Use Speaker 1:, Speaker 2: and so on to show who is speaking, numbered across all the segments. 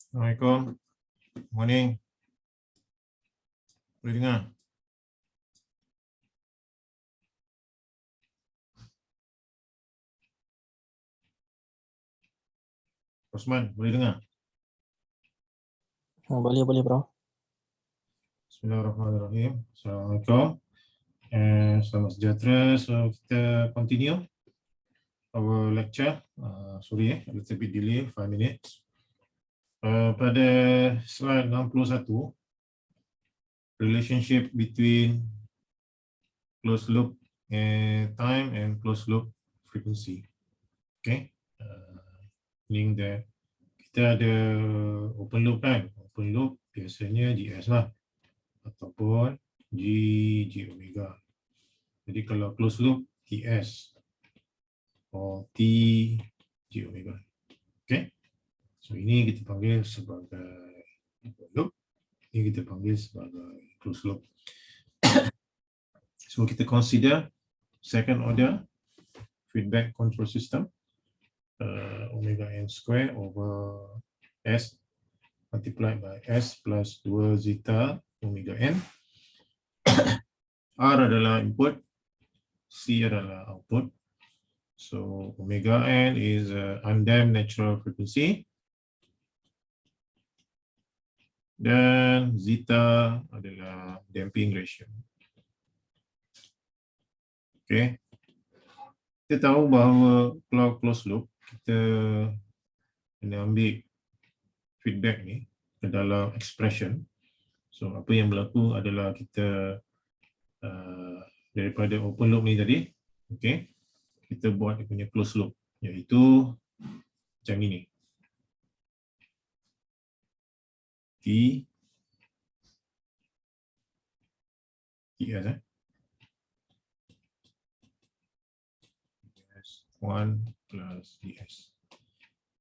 Speaker 1: Assalamualaikum. Morning. Boleh dengar? Osman, boleh dengar?
Speaker 2: Boleh bro.
Speaker 1: Bismillahirrahmanirrahim. Assalamualaikum. Selamat sejahtera. So kita continue our lecture. Sorry, a little bit delay, 5 minutes. Pada slide 61, relationship between closed loop time and closed loop frequency. Okay. Meaning that kita ada open loop kan. Open loop biasanya GS lah. Ataupun G omega. Jadi kalau closed loop TS or T G omega. Okay. So ini kita panggil sebagai open loop. Ini kita panggil sebagai closed loop. So kita consider second order feedback control system, omega n square over S multiplied by S plus 2 zeta omega n. R adalah input, C adalah output. So omega n is undamped natural frequency. Dan zeta adalah damping ratio. Okay. Kita tahu bahawa kalau closed loop, kita kena ambil feedback ni ke dalam expression. So apa yang berlaku adalah kita daripada open loop ni tadi, okay, kita buat dia punya closed loop, iaitu macam ini. TS 1 plus DS.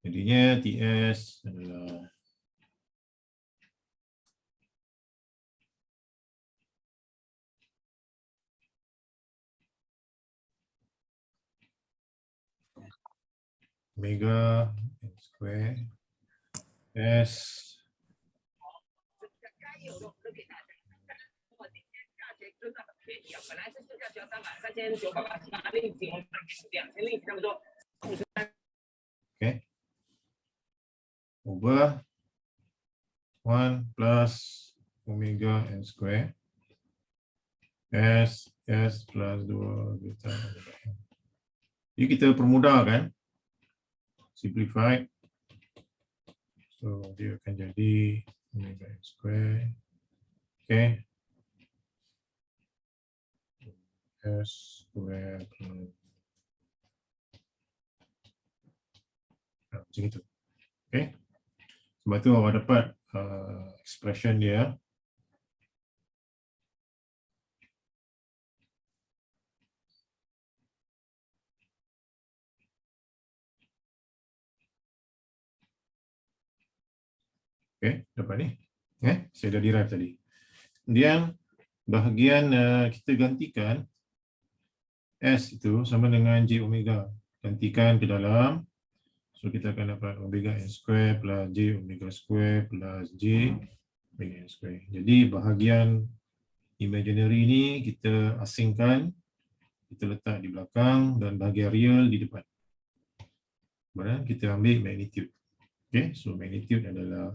Speaker 1: Jadinya TS adalah omega n square S okay, over 1 plus omega n square S plus 2 beta omega n. Jadi kita permudahkan, simplify. So dia akan jadi omega n square, okay, S square plus macam itu. Okay. Sebab tu awak dapat expression dia. Okay, dapat ni. Saya dah derive tadi. Kemudian bahagian kita gantikan S itu sama dengan J omega. Gantikan ke dalam. So kita akan dapat omega n square plus J omega square plus J omega n square. Jadi bahagian imaginary ni kita asingkan, kita letak di belakang, dan bahagian real di depan. Kemudian kita ambil magnitude. Okay, so magnitude adalah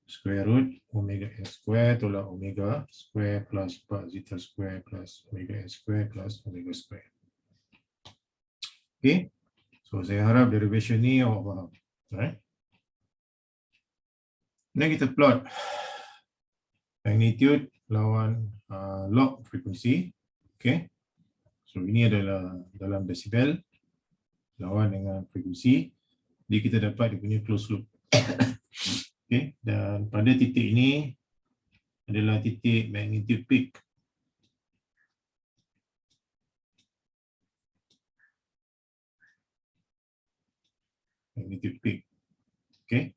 Speaker 1: square root omega n square tolak omega square plus 4 zeta square plus omega n square plus omega square. Okay, so saya harap derivation ni awak faham. Right? Kemudian kita plot magnitude lawan log frekuensi. Okay, so ini adalah dalam desibel lawan dengan frekuensi. Jadi kita dapat dia punya closed loop. Okay, dan pada titik ini adalah titik magnitude peak. Magnitude peak. Okay.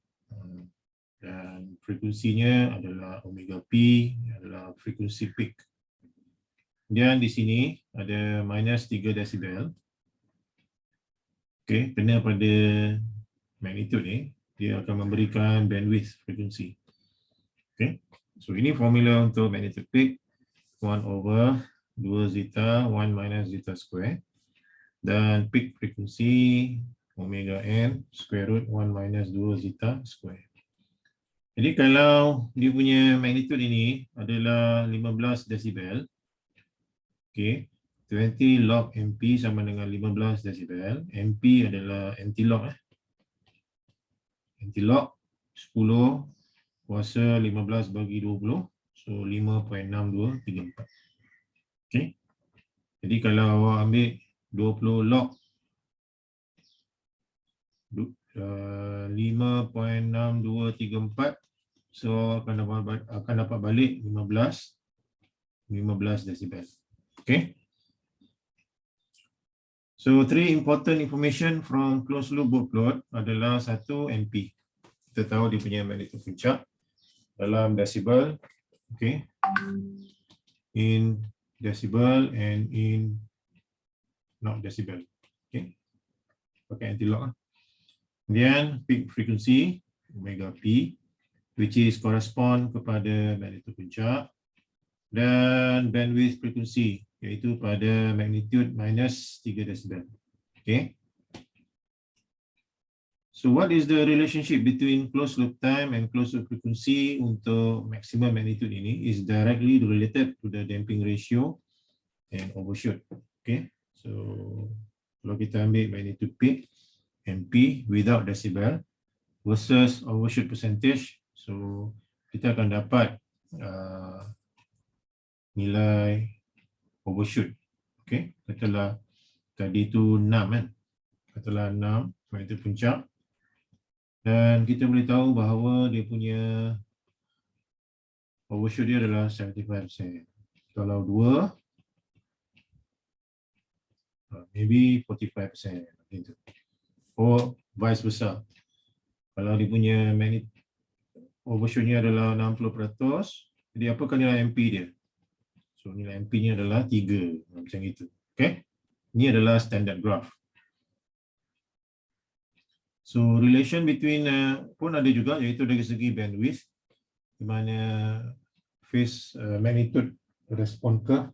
Speaker 1: Dan frekuensinya adalah omega P, adalah frekuensi peak. Dan di sini ada minus 3 desibel. Okay, kena pada magnitude ni. dia akan memberikan bandwidth frekuensi. Okay. So ini formula untuk magnetic peak 1 over 2 zeta 1 minus zeta square, dan peak frekuensi omega n square root 1 minus 2 zeta square. Jadi kalau dia punya magnitude ini adalah 15 desibel, okay, 20 log MP sama dengan 15 desibel. MP adalah anti-log. Anti-log 10 kuasa 15 bagi 20, so 5.6234. Okay. Jadi kalau awak ambil 20 log 5.6234, so akan dapat balik 15 desibel. Okay. So three important information from closed loop both plot adalah satu NP. Kita tahu dia punya magnetic puncak dalam desibel, okay, in decibel and in not decibel, okay, pakai anti-log. Kemudian peak frequency omega p, which is correspond kepada magnetic puncak, dan bandwidth frequency iaitu pada magnitude minus 3 desibel. Okay. So what is the relationship between closed loop time and closed loop frequency untuk maximum magnitude ini is directly related to the damping ratio and overshoot. Okay. So kalau kita ambil magnitude peak MP without decibel versus overshoot percentage, so kita akan dapat nilai overshoot. Okay, katalah tadi tu 6 kan, katalah 6 magnitude puncak, dan kita boleh tahu bahawa dia punya overshoot dia adalah 75%. Kalau 2 maybe 45%, gitu. Or vice versa. Kalau dia punya magnitude overshootnya adalah 60%, jadi apakah nilai MP dia? So nilai MP nya adalah 3, macam itu. Okay? Ini adalah standard graph. So relation between pun ada juga, iaitu dari segi bandwidth, di mana phase magnitude respond curve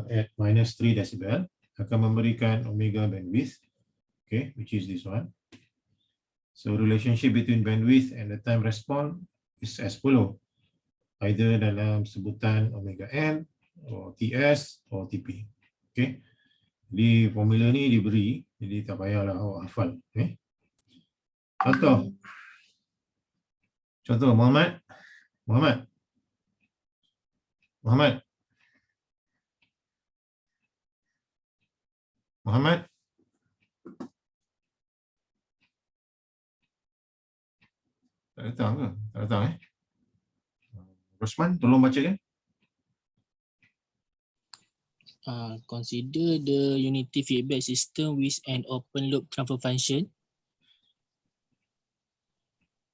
Speaker 1: at minus 3 decibel akan memberikan omega bandwidth, okay, which is this one. So relationship between bandwidth and the time response is as follow, either dalam sebutan omega n, or TS, or TP. Okay. Jadi formula ni diberi, jadi tak payahlah awak hafal. Okay. Contoh Muhammad. Tak datang ke? Tak datang Rosman, tolong bacakan.
Speaker 2: Consider the unity feedback system with an open loop transfer function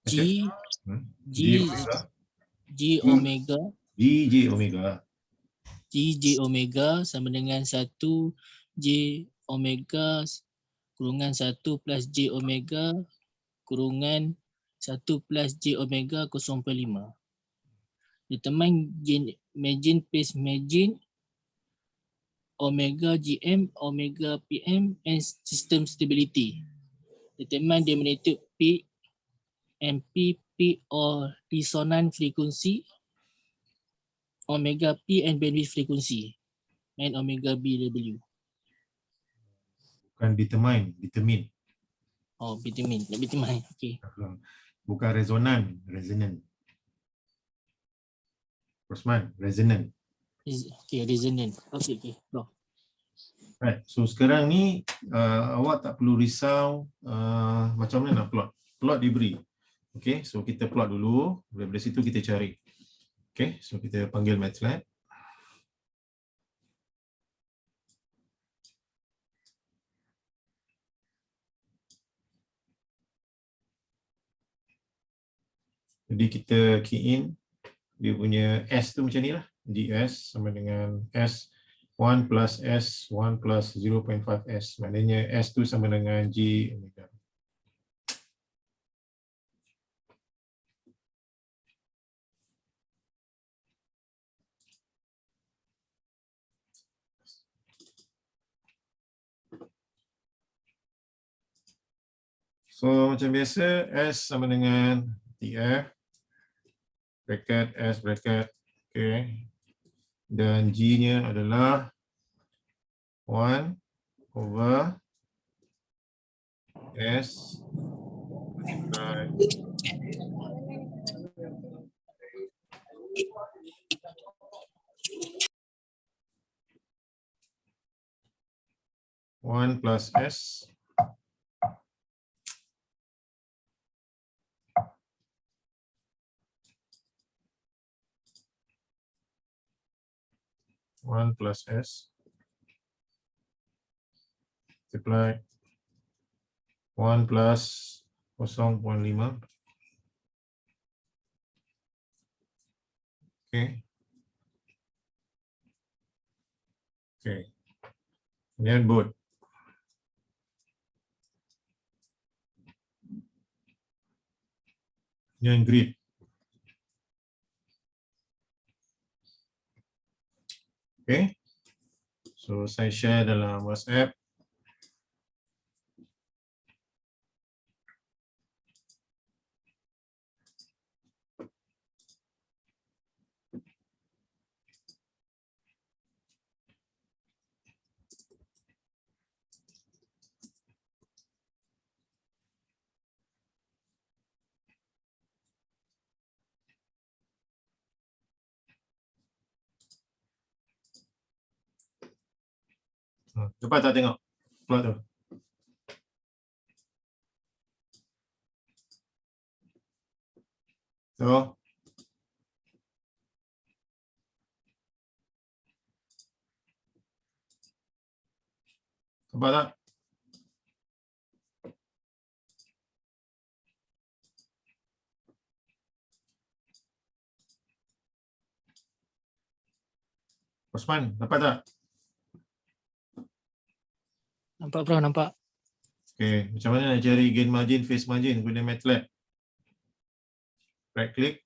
Speaker 2: G omega sama dengan 1 J omega kurungan 1 plus J omega kurungan 1 plus J omega 0.5. Determine margin phase margin omega GM, omega PM and system stability. Determine the magnitude peak, MP, peak or resonant frequency, omega P and bandwidth frequency, and omega BW.
Speaker 1: Bukan determine.
Speaker 2: Oh, determine. Okay.
Speaker 1: Bukan resonant. Rosman, resonant.
Speaker 2: Okay, resonant. Okay.
Speaker 1: Right. So sekarang ni awak tak perlu risau macam mana nak plot. Plot diberi. Okay, so kita plot dulu. Dari situ kita cari. Okay, so kita panggil MATLAB. Jadi kita key in dia punya S tu macam ni lah. GS sama dengan S1 plus S1 plus 0.5S. Maknanya S tu sama dengan J omega. So macam biasa, S sama dengan TF, bracket S bracket, okay. Dan G-nya adalah 1 over S multiply 1 plus S multiply 1 plus 0.5. Okay. Okay. Kemudian both. Kemudian grid. Okay. So saya share dalam WhatsApp. Dapat tak tengok plot tu? So, nampak tak? Osman, dapat tak?
Speaker 2: Nampak Prof, nampak.
Speaker 1: Okay, macam mana nak cari gain margin, phase margin guna MATLAB? Right click.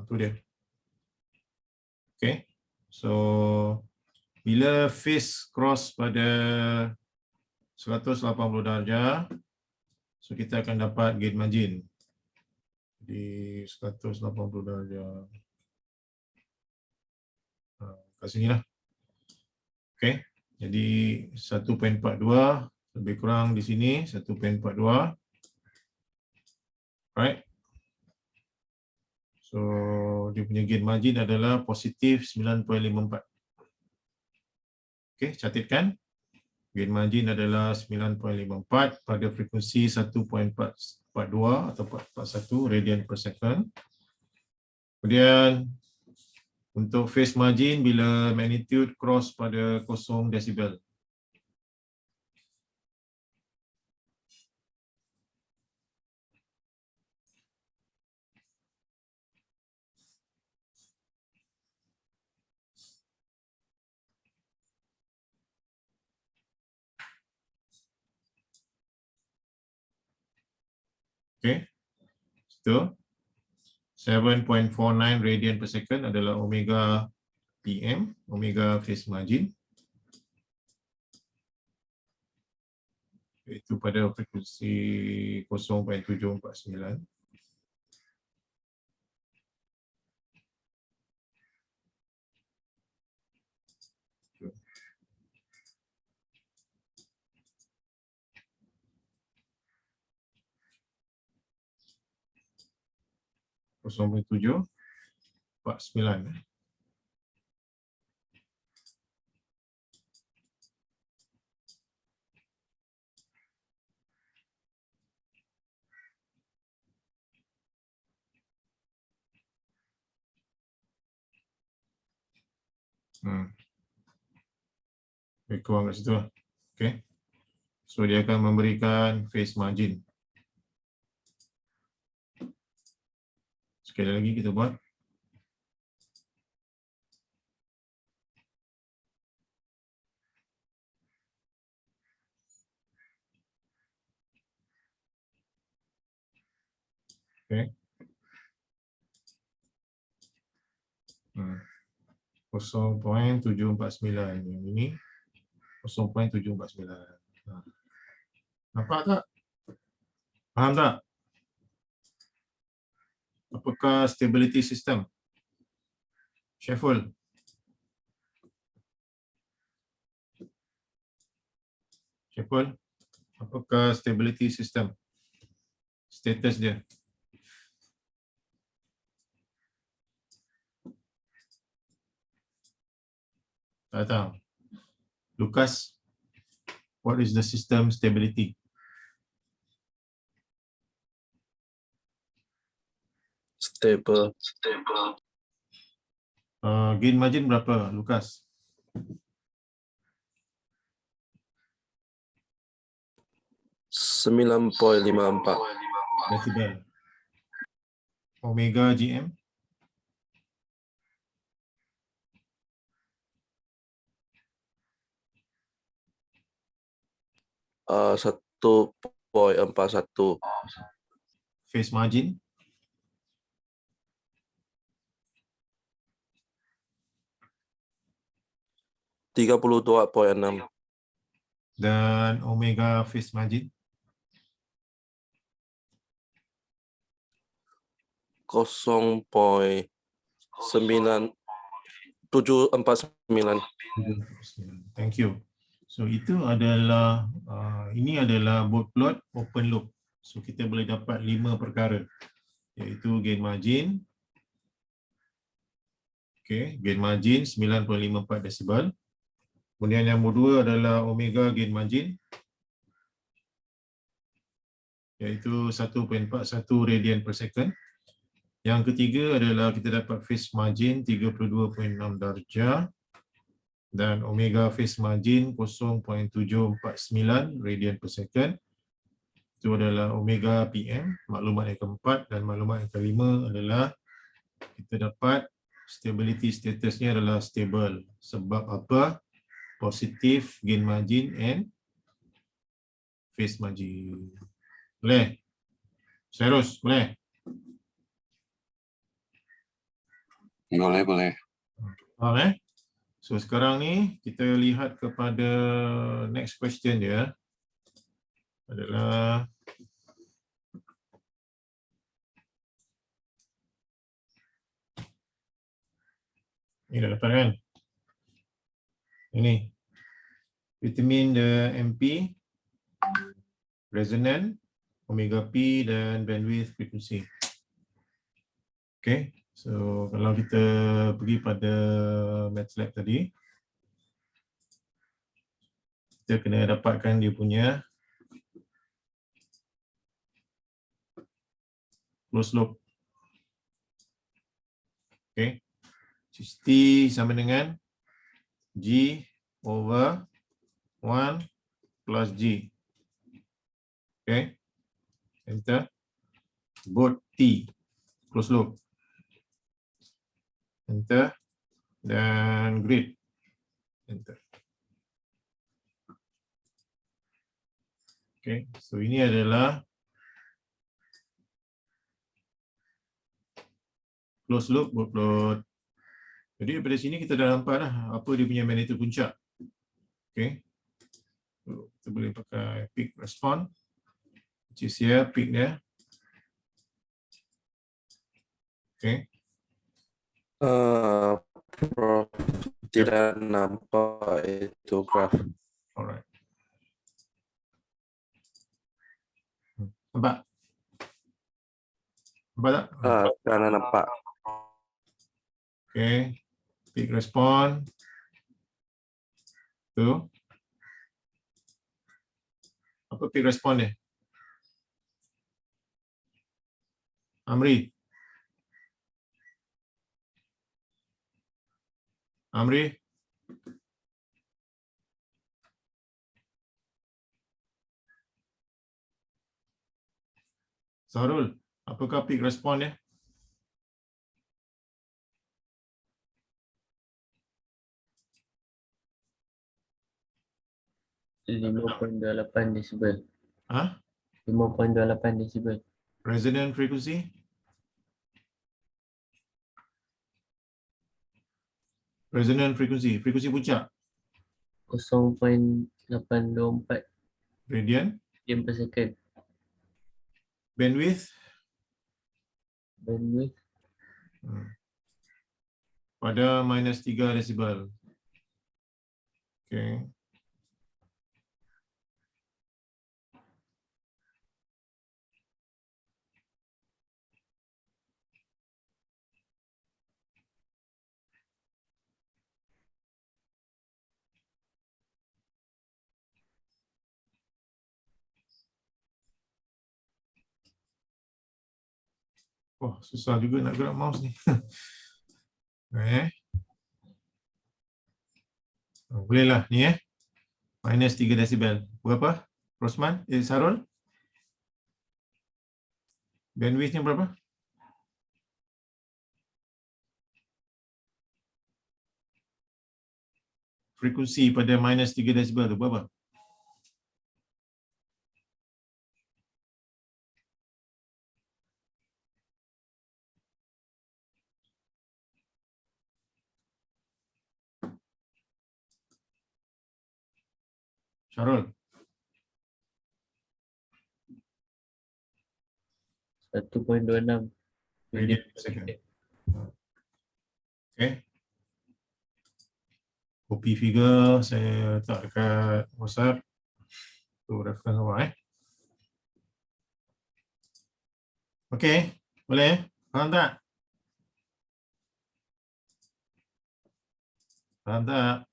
Speaker 1: Tu dia. Okay. So, bila phase cross pada 180 darjah, so kita akan dapat gain margin di 180 darjah. Kat sini lah. Okay. Jadi 1.42 lebih kurang di sini 1.42. Right. So dia punya gain margin adalah positif 9.54. Okay, catatkan. Gain margin adalah 9.54 pada frekuensi 1.42 atau 41 radian per second. Kemudian untuk phase margin bila magnitude cross pada 0 desibel. Okay. Itu 7.49 radian per second adalah omega PM, omega phase margin. Itu pada frekuensi 0.749. Kosong 7 49. Lebih kurang kat situ lah. Okay. So dia akan memberikan phase margin. Sekali lagi kita buat. Okay. 0.749 yang ini. 0.749. Nampak tak? Faham tak? Apakah stability system? Syaful. Syaful, apakah stability system? Status dia. Tak tahu. Lukas, what is the system stability?
Speaker 3: Stable.
Speaker 1: Gain margin berapa, Lukas?
Speaker 3: 9.54.
Speaker 1: Decibel. Omega GM?
Speaker 3: Uh, 1.41.
Speaker 1: Phase margin?
Speaker 3: $32.6.
Speaker 1: Dan omega phase margin?
Speaker 3: 0.9749.
Speaker 1: Thank you. So itu adalah ini adalah both plot open loop. So kita boleh dapat 5 perkara, iaitu gain margin. Okay, gain margin 9.54 decibel. Kemudian yang kedua adalah omega gain margin, iaitu 1.41 radian per second. Yang ketiga adalah kita dapat phase margin 32.6 darjah dan omega phase margin 0.749 radian per second. Itu adalah omega PM. Maklumat yang keempat dan maklumat yang kelima adalah kita dapat stability statusnya adalah stable. Sebab apa? Positif gain margin and phase margin. Boleh? Serus, boleh?
Speaker 4: Boleh.
Speaker 1: Faham. So sekarang ni kita lihat kepada next question dia adalah ini dah dapat kan? Ini determine the MP, resonant, omega P dan bandwidth frequency. Okay, so kalau kita pergi pada MATLAB tadi, kita kena dapatkan dia punya closed loop. Okay, T sama dengan G over 1 plus G. Okay, enter. Both T, closed loop. Enter. Dan grid. Enter. Okay, so ini adalah closed loop bootload. Jadi daripada sini kita dah nampak dah apa dia punya magnitude puncak. Okay, so, kita boleh pakai peak response, which is here peak dia. Okay,
Speaker 3: Prof, tidak nampak itu graf.
Speaker 1: alright. Nampak? Nampak tak?
Speaker 3: Karena nampak.
Speaker 1: Okay, peak response. Tu. Apa peak response dia? Amri. Amri. Sarul, apakah peak response dia?
Speaker 5: $5.28 desibel.
Speaker 1: Ha?
Speaker 5: 5.28 desibel.
Speaker 1: Resonant frequency? Resonant frequency, frekuensi puncak.
Speaker 5: 0.824
Speaker 1: Radian.
Speaker 5: radian per second.
Speaker 1: Bandwidth.
Speaker 5: Bandwidth
Speaker 1: Pada -3 desibel. Okay. Wah, susah juga nak gerak mouse ni. Bolehlah ni -3 desibel. Berapa? Rosman? Sarul? Bandwidthnya berapa? Frekuensi pada -3 desibel tu berapa? Syarul?
Speaker 5: 1.26
Speaker 1: Radian per second. Okay. Copy figure saya letak dekat WhatsApp. Tu reference awak Okey, boleh? Faham tak? Faham tak?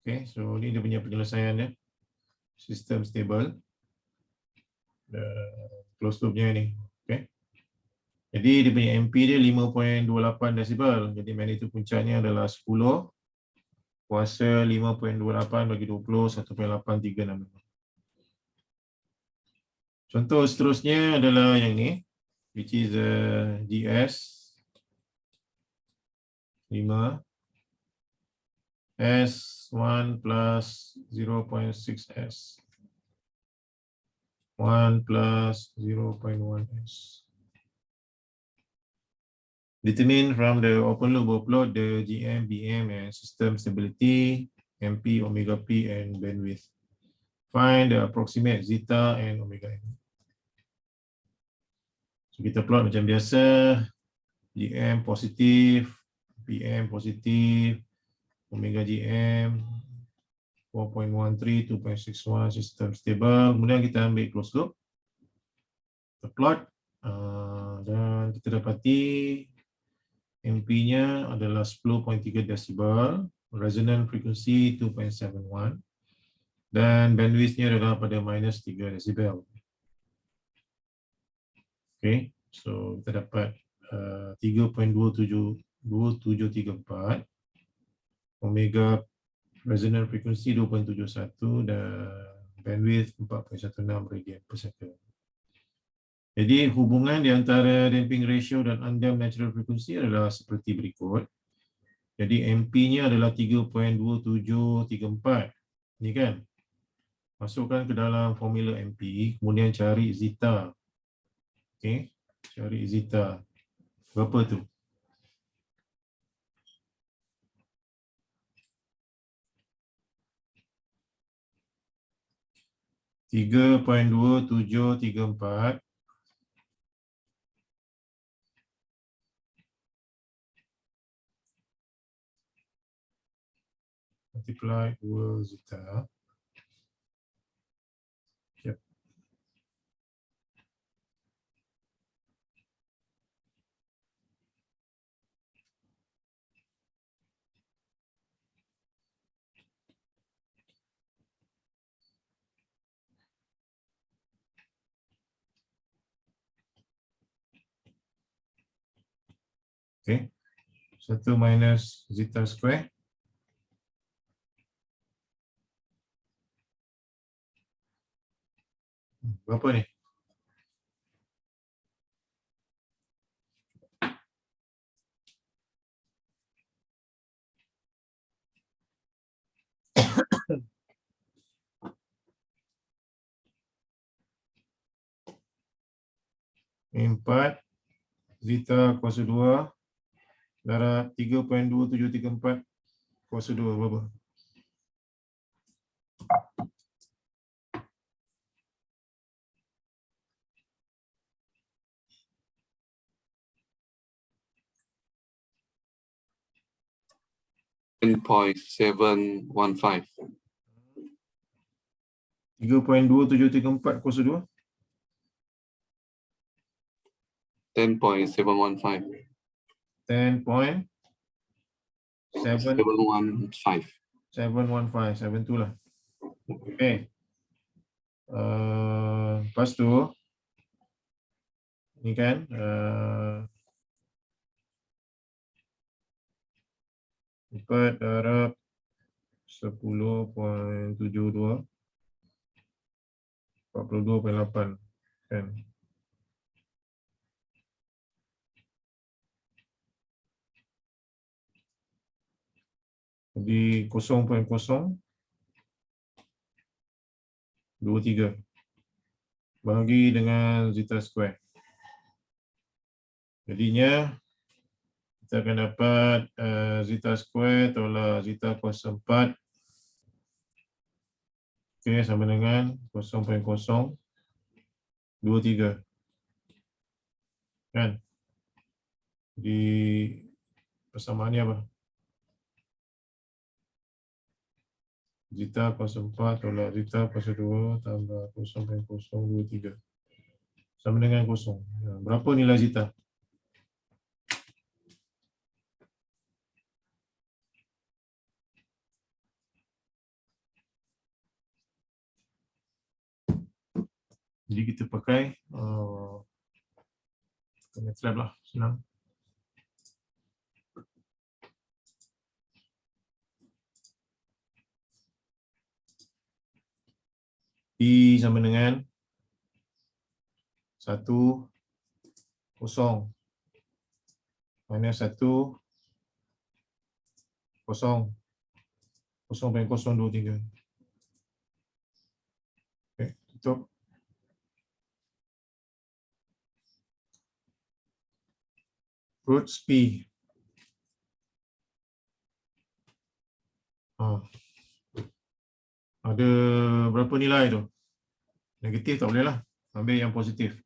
Speaker 1: Okay, so ni dia punya penyelesaian dia. Sistem stable. Closed loop-nya ni. Okay. Jadi dia punya MP dia 5.28 desibel. Jadi magnitude puncaknya adalah 10 kuasa 5.28 bagi 20 1.8365. Contoh seterusnya adalah yang ni, which is GS 5 S1 plus 0.6S 1 plus 0.1S. Determine from the open loop workload the GM, BM, and system stability, MP, omega P, and bandwidth. Find the approximate zeta and omega N. So kita plot macam biasa, GM positif, BM positif, omega GM 4.13, 2.61, system stable. Kemudian kita ambil closed loop, kita plot, dan kita dapati MP-nya adalah 10.3 desibel, resonant frequency 2.71, dan bandwidth-nya adalah pada -3 desibel. Okay, so kita dapat 3.2734, omega resonant frequency 2.71 dan bandwidth 4.16 radian per second. Jadi hubungan di antara damping ratio dan undamped natural frequency adalah seperti berikut. Jadi MP-nya adalah 3.2734. Ini kan. Masukkan ke dalam formula MP, kemudian cari zeta. Okey, cari zeta. Berapa tu? (3.2734) multiply 2 zeta. Yep. Okay. 1 minus zeta square. Berapa ni? 4 zeta kuasa 2 darab 3.2734 kuasa 2 berapa?
Speaker 4: Point 715.
Speaker 1: 3.2734 kuasa 2
Speaker 4: 10.715.
Speaker 1: 10.715
Speaker 4: 715.
Speaker 1: 7 tu lah. Okay. Lepas tu ni kan 4 darab 10.72 42.8 kan. Jadi 0.023 bahagi dengan zeta square. Jadinya kita akan dapat zeta square tolak zeta kuasa 4. Okey, sama dengan 0.023. Kan? Jadi persamaan ni apa? Zeta kuasa 4 tolak zeta kuasa 2 tambah 0.023. Sama dengan 0. Berapa nilai zeta? Jadi kita pakai MATLAB lah, senang. I sama dengan 1 0 minus 1 0 0.023. Okey, tutup. Roots P. Ada berapa nilai tu? Negatif tak boleh lah. Ambil yang positif.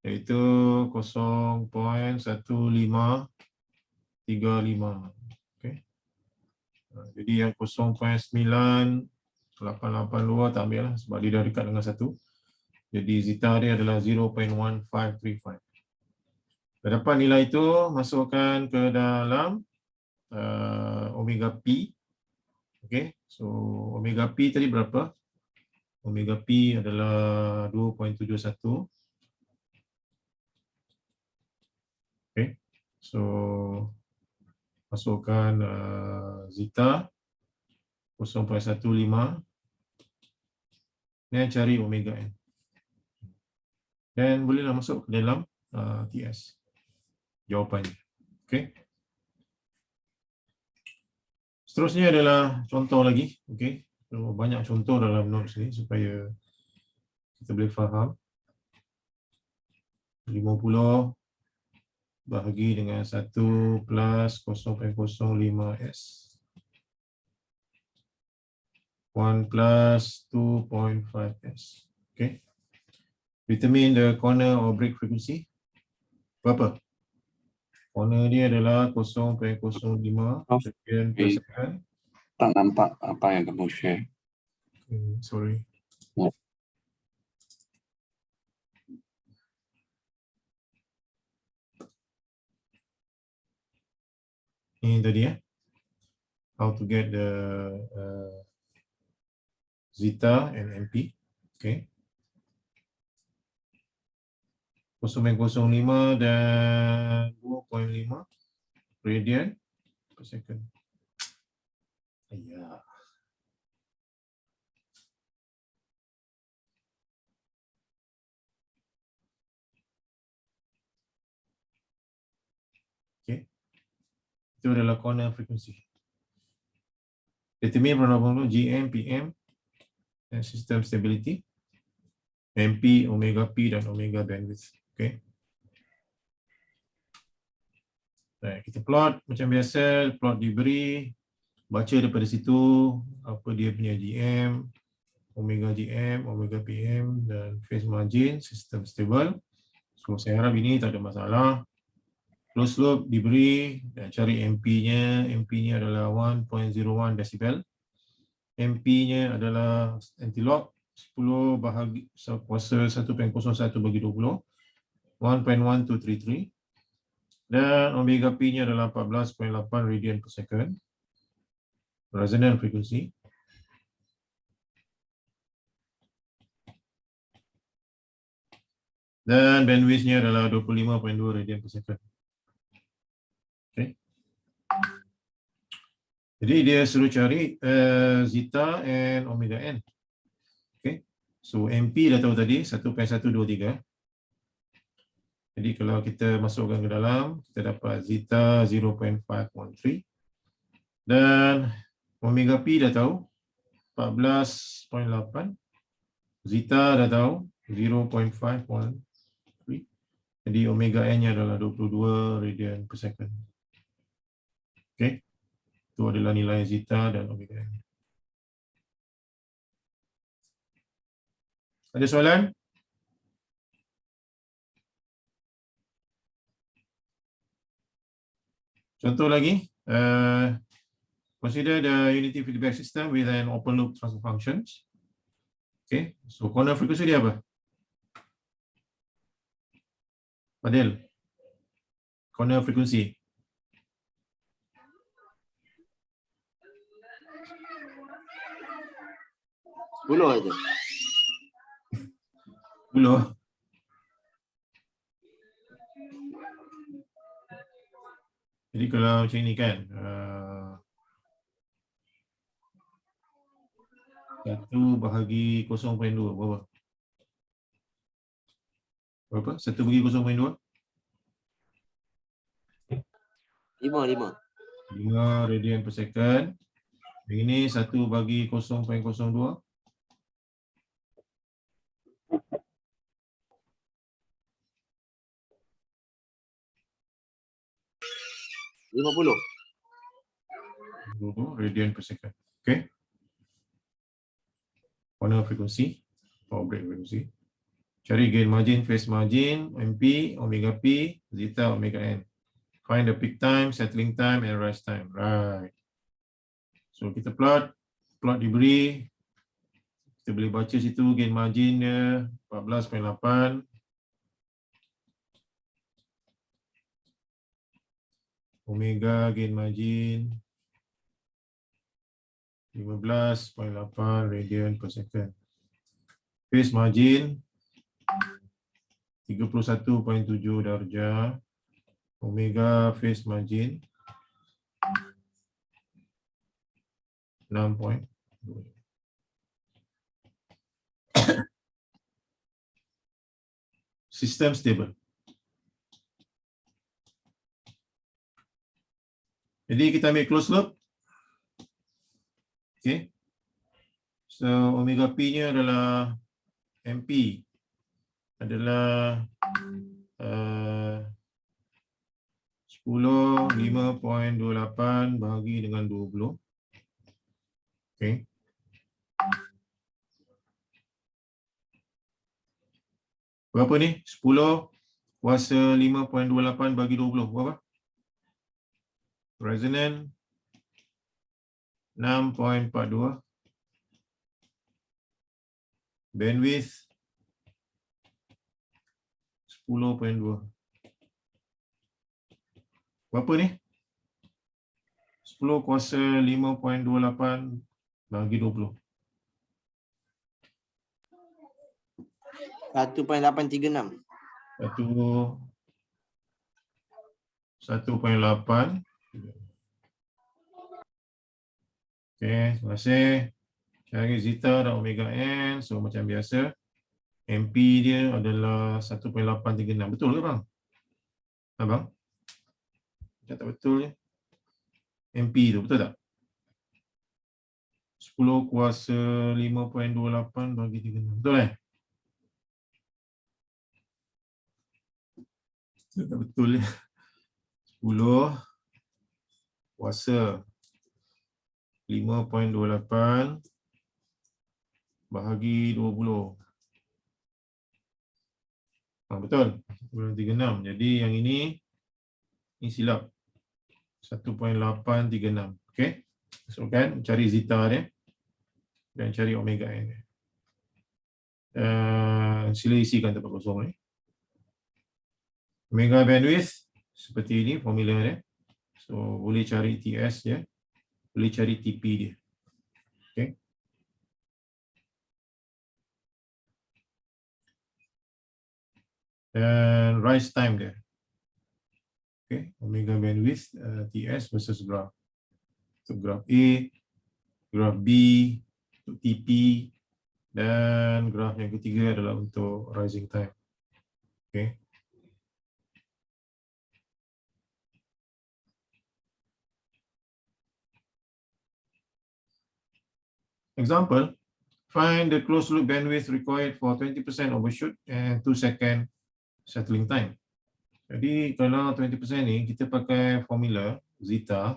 Speaker 1: Iaitu 0.1535. Okey. Jadi yang 0.9882 tak ambil lah sebab dia dah dekat dengan 1. Jadi zeta dia adalah 0.1535. Dah dapat nilai itu, masukkan ke dalam omega P. Okey, so omega P tadi berapa? Omega P adalah 2.71. Okey, so masukkan zeta 0.15 dan cari omega n. Dan bolehlah masuk ke dalam TS jawapannya. Okey. Seterusnya adalah contoh lagi. Okey. So, banyak contoh dalam notes ni supaya kita boleh faham. 50 bahagi dengan 1 plus 0.05s. 1 plus 2.5s. Okay. Determine the corner or break frequency. Berapa? Corner dia adalah 0.05 sekian per second.
Speaker 4: Tak nampak apa yang kamu share.
Speaker 1: Sorry. Ini tadi how to get the zeta and MP. Okay. 0.05 dan 2.5 radian per second. Ayah. Okay. Itu adalah corner frequency. Determine probability GM, PM, dan system stability. MP, omega P dan omega bandwidth. Okay. Baik, kita plot macam biasa, plot diberi, baca daripada situ apa dia punya GM, omega PM dan phase margin, sistem stable. So saya harap ini tak ada masalah. Closed loop diberi dan cari MP-nya. MP-nya adalah 1.01 decibel. MP-nya adalah anti-lock 10 bahagi kuasa 1.01 bagi 20, 1.1233. Dan omega P-nya adalah 14.8 radian per second. Resonant frequency. Dan bandwidth-nya adalah 25.2 radian per second. Okay. Jadi dia suruh cari zeta and omega n. Okay. So MP dah tahu tadi 1.123. Jadi kalau kita masukkan ke dalam, kita dapat zeta 0.513. Dan omega P dah tahu 14.8. Zeta dah tahu 0.513. Jadi omega n-nya adalah 22 radian per second. Okay. Itu adalah nilai zeta dan omega n. Ada soalan? Contoh lagi, consider the unity feedback system with an open loop transfer functions. Okay, so corner frequency dia apa? Fadil, corner frequency.
Speaker 6: Puluh aja.
Speaker 1: 10. Jadi kalau macam ni kan, 1 bahagi 0.2 berapa? Berapa? 1 bagi 0.2?
Speaker 6: 5.
Speaker 1: 5 radian per second. Ini 1 bagi 0.02.
Speaker 6: 50.
Speaker 1: Radian per second. Okay. Corner frequency, power break frequency. Cari gain margin, phase margin, MP, omega P, zeta, omega n. Find the peak time, settling time, and rise time. Right. So kita plot diberi. Kita boleh baca situ gain margin dia 14.8. Omega gain margin 15.8 radian per second. Phase margin 31.7 darjah. Omega phase margin 6.2. System stable. Jadi kita ambil closed loop. Okay. So omega P-nya adalah MP adalah 10 5.28 bahagi dengan 20. Okay. Berapa ni? 10 kuasa 5.28 bagi 20. Berapa? Resonant 6.42. Bandwidth 10.2. Berapa ni? 10 kuasa 5.28 bagi 20.
Speaker 6: 1.836.
Speaker 1: 1.8. Okey, terima kasih. Cari zeta dan omega n. So macam biasa, MP dia adalah 1.836. Betul ke bang? Abang? Macam tak betul je. MP tu betul tak? 10 kuasa 5.28 bagi 36. Betul Tak betul ya. 10 kuasa 5.28 bahagi 20. Betul. 1.36. Jadi yang ini silap. 1.836. Okey. Masukkan, cari zeta dia dan cari omega n dia. Sila isikan tempat kosong ni. Omega bandwidth seperti ini formula dia. So boleh cari TS dia, boleh cari TP dia. Okey. Dan rise time dia. Okay, omega bandwidth TS versus graph. Untuk graph A, graph B, untuk TP, dan graph yang ketiga adalah untuk rising time. Okay. Example, find the closed loop bandwidth required for 20% overshoot and 2 second settling time. Jadi kalau 20% ni kita pakai formula zeta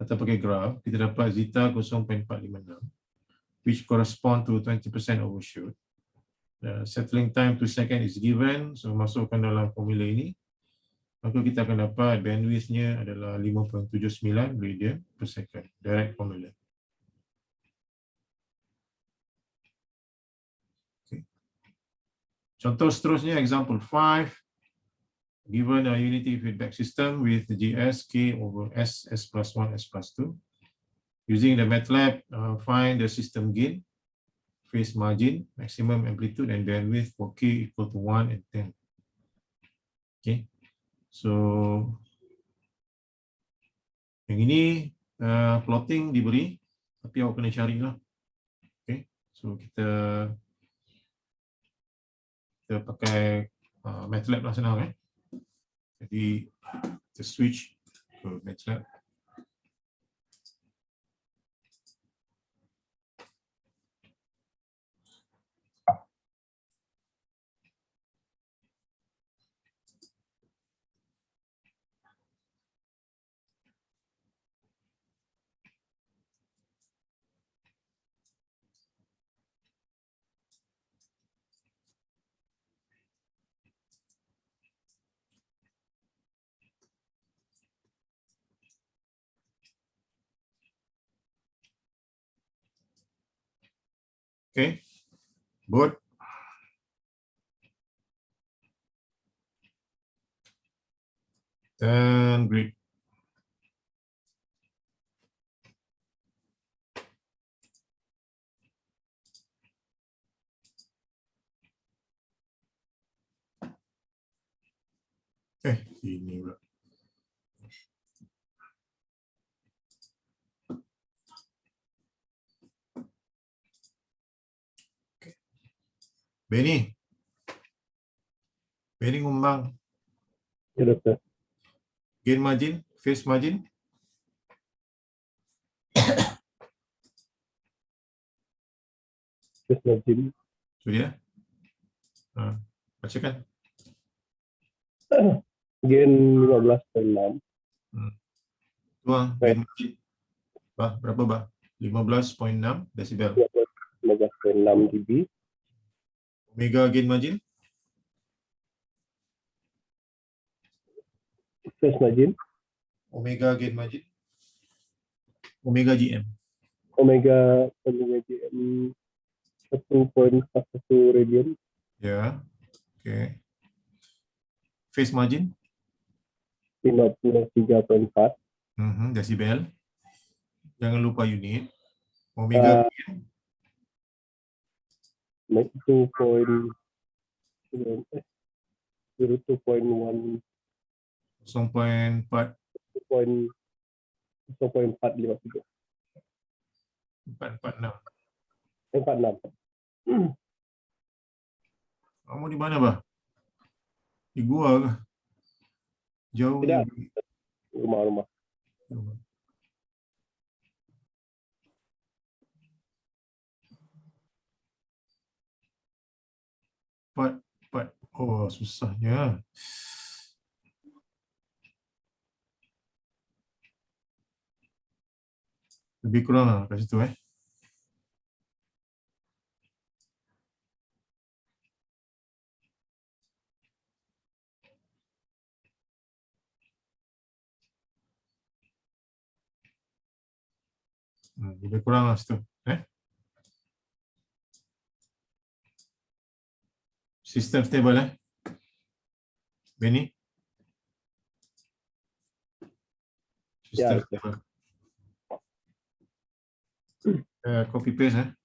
Speaker 1: atau pakai graph, kita dapat zeta 0.456 which correspond to 20% overshoot. Settling time 2 second is given, so masukkan dalam formula ini, maka kita akan dapat bandwidth-nya adalah 5.79 radian per second, direct formula. Okay. Contoh seterusnya, example 5. Given a unity feedback system with GS K over S, S plus 1, S plus 2. Using the MATLAB, find the system gain, phase margin, maximum amplitude and bandwidth for K equal to 1 and 10. Okay. So, yang ini plotting diberi, tapi awak kena carilah. Okay. So, kita pakai MATLAB lah senang. Jadi, kita switch ke MATLAB. Okay, board. Dan grid. Ini pula. Benny. Benny ngumbang.
Speaker 7: Ya, Doktor.
Speaker 1: Gain margin, phase margin.
Speaker 7: Phase margin.
Speaker 1: Itu dia. Bacakan.
Speaker 7: Gain 15.6.
Speaker 1: Tuang, gain margin. Berapa, Bah? 15.6 desibel.
Speaker 7: 15.6 dB.
Speaker 1: Omega gain margin.
Speaker 7: Phase margin.
Speaker 1: Omega gain margin. Omega GM.
Speaker 7: Omega GM 1.41 radian.
Speaker 1: Ya. Okay. Phase margin.
Speaker 7: 53.4.
Speaker 1: Desibel. Jangan lupa unit. Omega
Speaker 7: 2.1
Speaker 1: 0.4
Speaker 7: 0.453.
Speaker 1: 446.
Speaker 7: 46.
Speaker 1: Kamu di mana, Bah? Di gua kah? Jauh.
Speaker 7: Tidak. Rumah-rumah.
Speaker 1: Empat. Oh, susahnya. Lebih kurang lah kat situ Lebih kurang lah situ. Sistem stable Benny? Sistem
Speaker 7: Ya.
Speaker 1: stable. Copy paste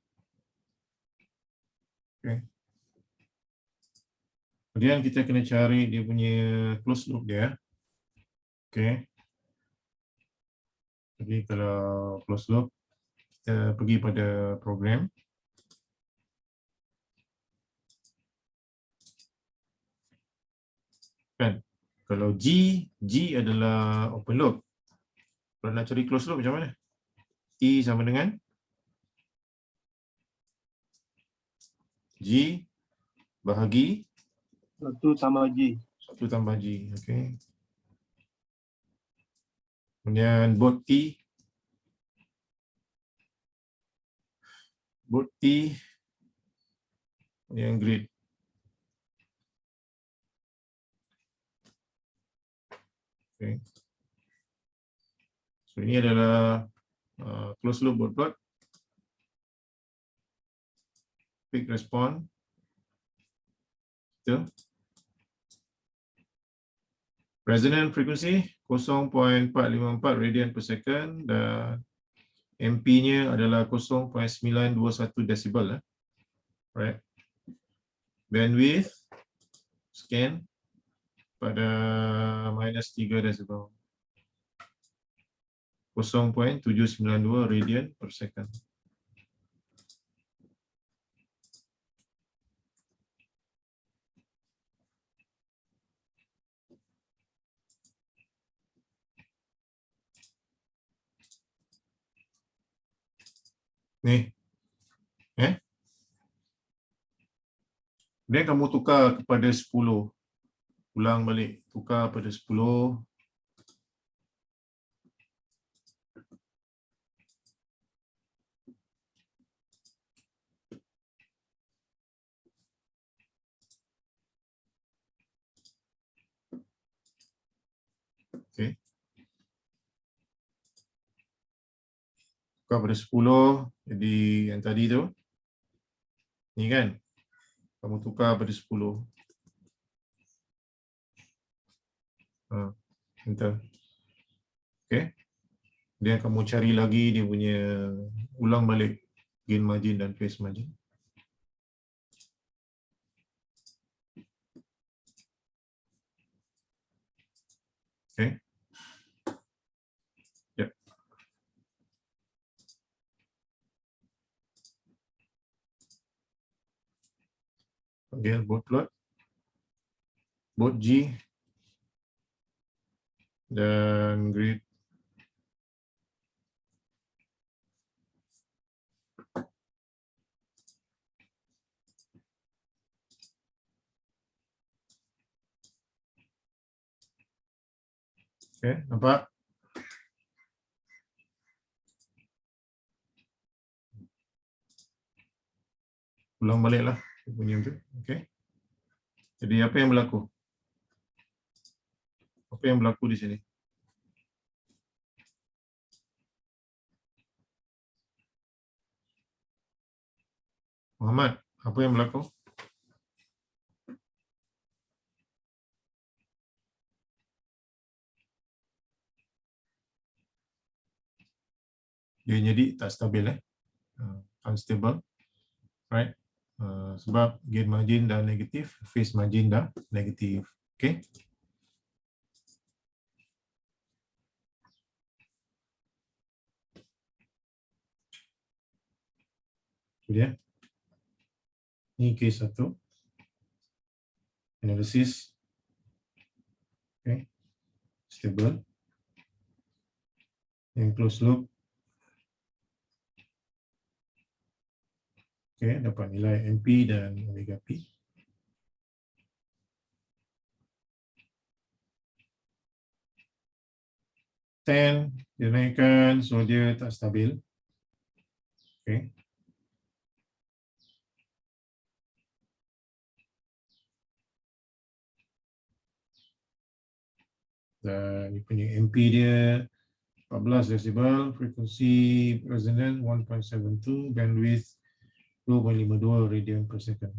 Speaker 1: Okay. Kemudian kita kena cari dia punya close loop dia. Okay. Jadi kalau close loop, kita pergi pada program. Kan? Kalau G adalah open loop. Kalau nak cari close loop macam mana? E sama dengan G bahagi
Speaker 7: 1 tambah G.
Speaker 1: 1 tambah G. Okay. Kemudian both T yang grid. Okay. So ini adalah close loop both plot. Quick response. Itu. Resonant frequency 0.454 radian per second dan MP-nya adalah 0.921 decibel. Right. Bandwidth scan pada -3 decibel. 0.792 radian per second. Ni. Kemudian kamu tukar kepada 10. Ulang balik. Tukar pada 10. Okay. Tukar pada 10. Jadi yang tadi tu. Ni kan. Kamu tukar pada 10. Enter. Okay. Kemudian kamu cari lagi dia punya ulang balik gain margin dan phase margin. Okay. Yep. Again, both plot. Both G dan grid. Okay, nampak? Ulang baliklah punya tu. Okay. Jadi apa yang berlaku? Apa yang berlaku di sini? Muhammad, apa yang berlaku? Dia jadi tak stabil unstable, right? Sebab gain margin dah negatif, phase margin dah negatif. Okay. Kemudian ini case 1. Analysis. Okay. Stable. Yang close loop. Okay, dapat nilai MP dan omega P. Dia naikkan, so dia tak stabil. Okay. Dan dia punya MP dia 14 desibel, frekuensi resonance 1.72, bandwidth 2.52 radian per second.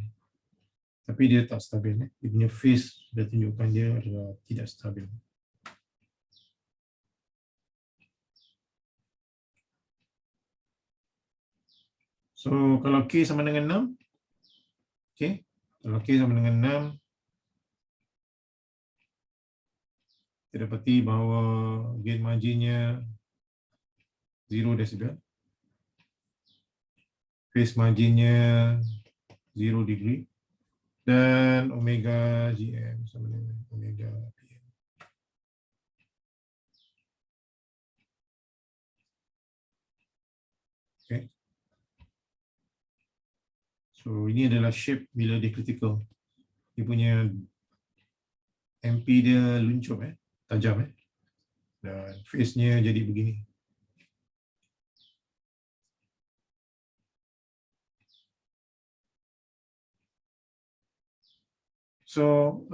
Speaker 1: Tapi dia tak stabil. Dia punya phase dah tunjukkan dia adalah tidak stabil. So kalau K sama dengan 6, okay, kalau K sama dengan 6, kita dapati bahawa gain marginnya 0 desibel. Phase marginnya 0 degree. Dan omega GM sama dengan omega PM. Okay. So ini adalah shape bila dia critical. Dia punya MP dia luncur, tajam, dan phase-nya jadi begini. So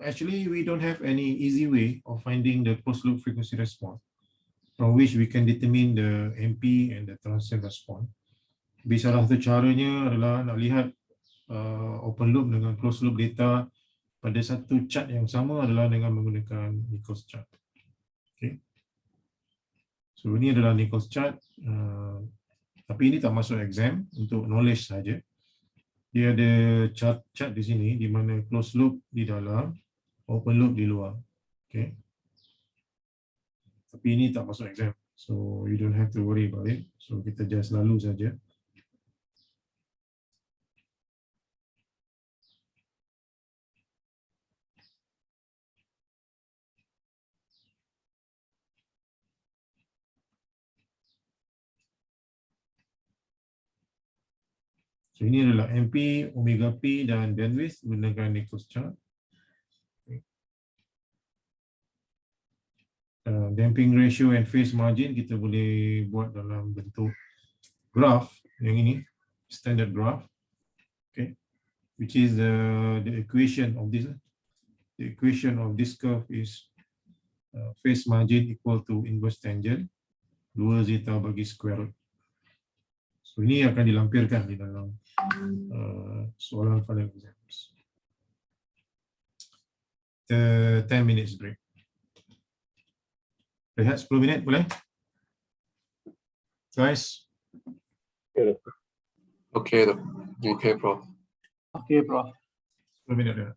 Speaker 1: actually we don't have any easy way of finding the closed loop frequency response from which we can determine the MP and the transient response. Tapi salah satu caranya adalah nak lihat open loop dengan closed loop data pada satu chart yang sama adalah dengan menggunakan Nichols chart. Okay. So ini adalah Nichols chart, tapi ini tak masuk exam, untuk knowledge saja. Dia ada chart di sini di mana closed loop di dalam, open loop di luar. Okay. Tapi ini tak masuk exam, so you don't have to worry about it. So kita just lalu saja. So ini adalah MP, omega P dan bandwidth menggunakan Nichols chart. Damping ratio and phase margin kita boleh buat dalam bentuk graph yang ini, standard graph. Okay, which is the equation of this. The equation of this curve is phase margin equal to inverse tangent 2 zeta bagi square root. So ini akan dilampirkan di dalam soalan final exams. 10 minutes break. Rehat 10 minit boleh? Guys?
Speaker 4: Okay, okay, Prof.
Speaker 7: Okay, Prof.
Speaker 1: 10 minit rehat.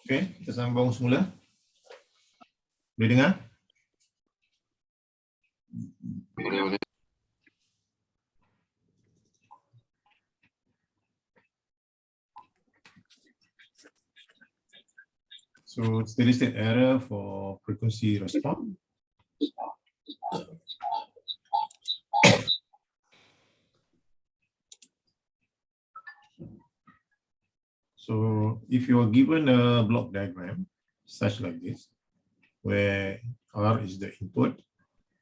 Speaker 1: Okey, kita sambung semula. Boleh dengar?
Speaker 4: Boleh.
Speaker 1: So steady state error for frequency response. So if you are given a block diagram such like this, where R is the input,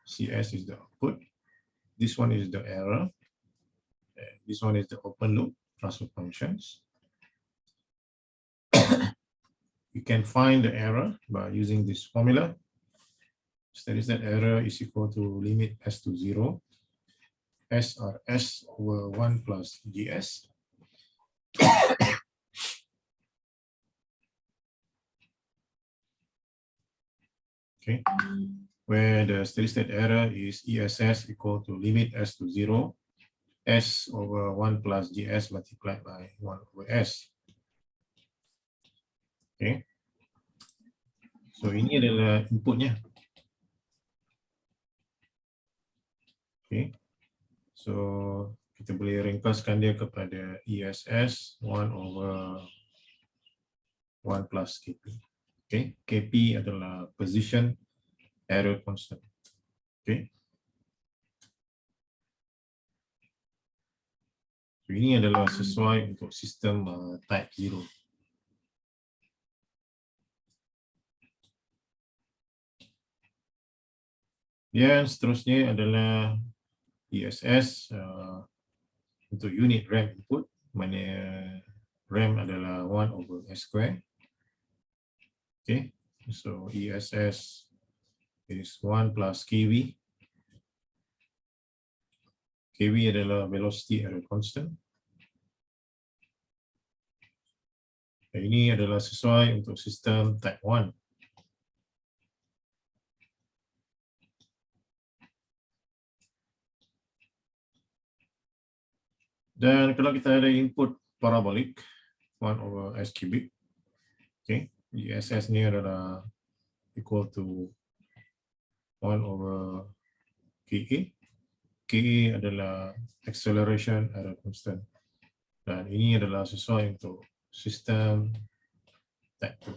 Speaker 1: CS is the output, this one is the error, and this one is the open loop transfer functions. You can find the error by using this formula. Steady state error is equal to limit S to 0, SRS over 1 plus GS. Okay, where the steady state error is ESS equal to limit S to 0, S over 1 plus GS multiplied by 1 over S. Okay, so ini adalah inputnya. Okay, so kita boleh ringkaskan dia kepada ESS 1 over 1 plus KP. Okay, KP adalah position error constant. Okay. So, ini adalah sesuai untuk sistem type 0. Dan seterusnya adalah ESS untuk unit RAM input, mana RAM adalah 1/s². Okay, so ESS is 1 plus KV. KV adalah velocity error constant. Dan ini adalah sesuai untuk sistem type 1. Dan kalau kita ada input parabolik 1/s³, okay, ESS ni adalah equal to 1/KA. KA adalah acceleration error constant. Dan ini adalah sesuai untuk sistem type 2.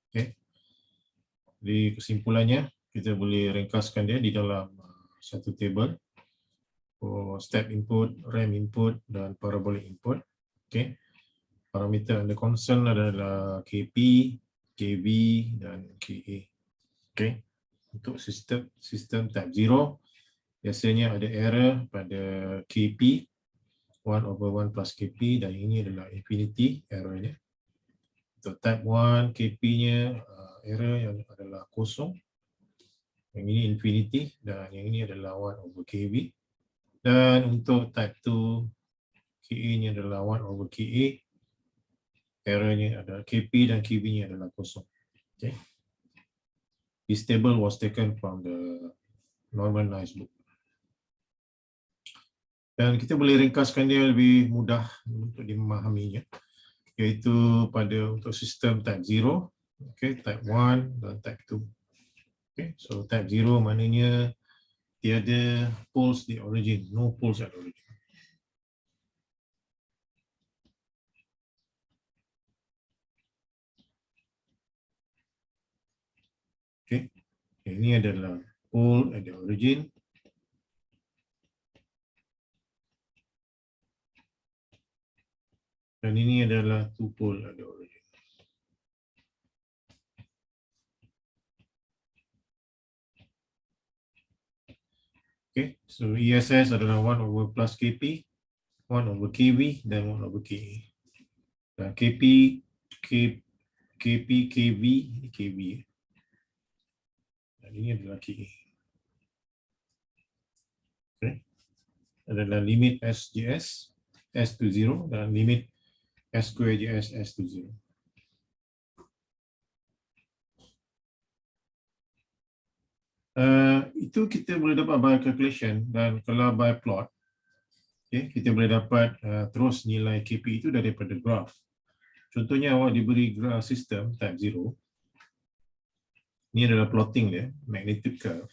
Speaker 1: Okay. Jadi kesimpulannya, kita boleh ringkaskan dia di dalam satu table for step input, RAM input dan parabolic input. Okay. Parameter under concern adalah KP, KV dan KA. Okay. Untuk sistem type 0, biasanya ada error pada KP 1/1 plus KP dan ini adalah infinity errornya. Untuk type 1 KP-nya error yang adalah kosong. Yang ini infinity dan yang ini adalah 1/KV. Dan untuk type 2 KA-nya adalah 1/KA. Errornya adalah KP dan KV-nya adalah kosong. Okay. This table was taken from the normalized book. Dan kita boleh ringkaskan dia lebih mudah untuk dimahaminya, iaitu pada untuk sistem type 0, okay, type 1 dan type 2. Okay, so type 0 maknanya tiada poles di origin, no poles at origin. Okay, ini adalah pole at the origin. Dan ini adalah two pole at the origin. Okay, so ESS adalah 1/+ KP, 1/KV dan 1/KA. Dan KP, KV, KV. Dan ini adalah KA. Okay, adalah limit SJS S to 0 dan limit S²JS S to 0. Itu kita boleh dapat by calculation dan kalau by plot, okay, kita boleh dapat terus nilai KP itu daripada graph. Contohnya awak diberi graph sistem type 0. Ini adalah plotting dia, magnitude curve.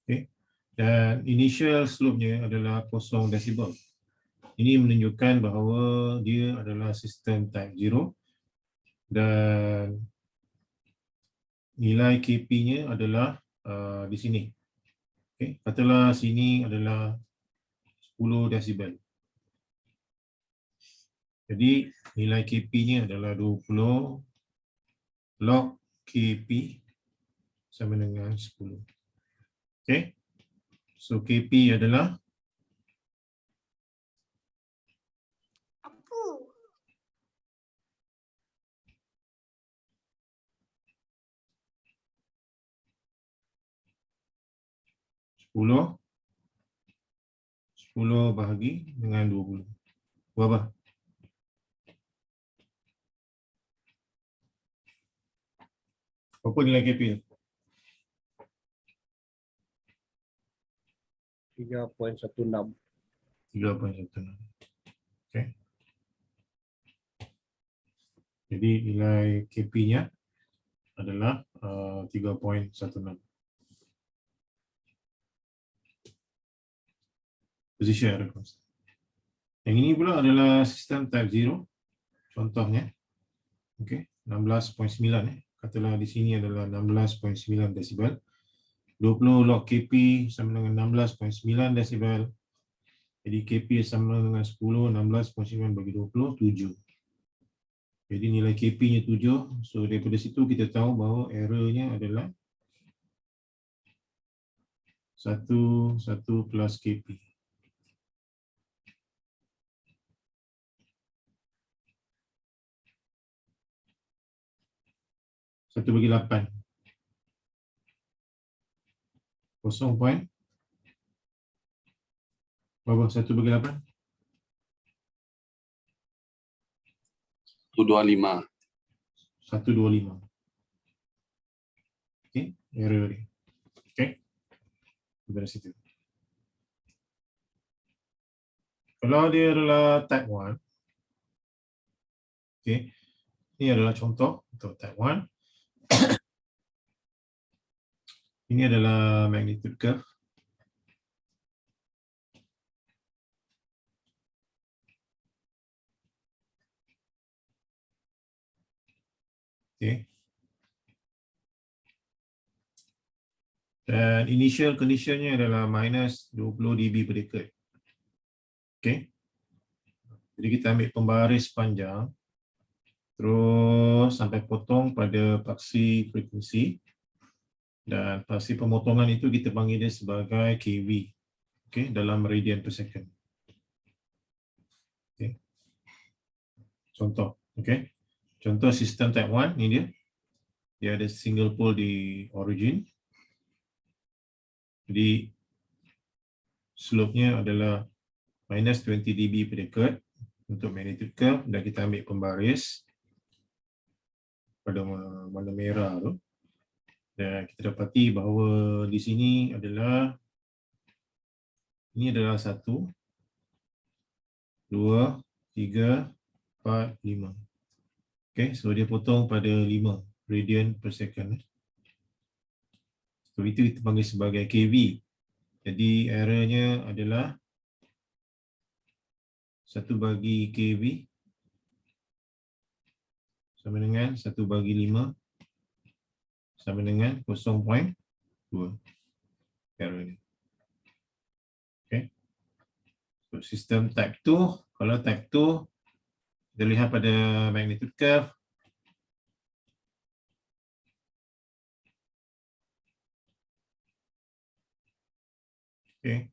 Speaker 1: Okay. Dan initial slope-nya adalah 0 desibel. Ini menunjukkan bahawa dia adalah sistem type 0 dan nilai KP-nya adalah di sini. Okay. Katalah sini adalah 10 desibel. Jadi nilai KP-nya adalah 20 log KP sama dengan 10. Okay. So KP adalah Sepuluh bahagi dengan 20. Berapa? Apa nilai KP tu?
Speaker 7: 3.16.
Speaker 1: 3.16. Okay. Jadi nilai KP-nya adalah 3.16. Position error constant. Yang ini pula adalah sistem type 0. Contohnya. Okey, 16.9 Katalah di sini adalah 16.9 desibel. 20 log KP sama dengan 16.9 desibel. Jadi KP sama dengan 10, 16.9 bagi 20, 7. Jadi nilai KP-nya 7. So daripada situ kita tahu bahawa error-nya adalah 1 plus KP. Satu bagi 8. 0 point. Berapa? 1 bagi 8?
Speaker 4: 225.
Speaker 1: 125. Okey, error ni. Okey. Dari situ. Kalau dia adalah type 1. Okey. Ini adalah contoh untuk type 1. Ini adalah magnitude curve. Okey. Dan initial conditionnya adalah minus 20 dB per decade. Okey. Jadi kita ambil pembaris panjang. Terus sampai potong pada paksi frekuensi. Dan paksi pemotongan itu kita panggil dia sebagai kV. Okey, dalam radian per second. Okey. Contoh, okey. Contoh sistem type 1 ni dia. Dia ada single pole di origin. Jadi slope-nya adalah minus 20 dB per decade untuk magnitude curve dan kita ambil pembaris pada warna merah tu. Dan kita dapati bahawa di sini adalah ini adalah 1, 2, 3, 4, 5. Okey, so dia potong pada 5 radian per second. So itu kita panggil sebagai kV. Jadi errornya adalah 1 bagi kV sama dengan 1 bagi 5 sama dengan 0.2 error ni. Okey. So sistem type 2, kalau type 2 kita lihat pada magnitude curve. Okey.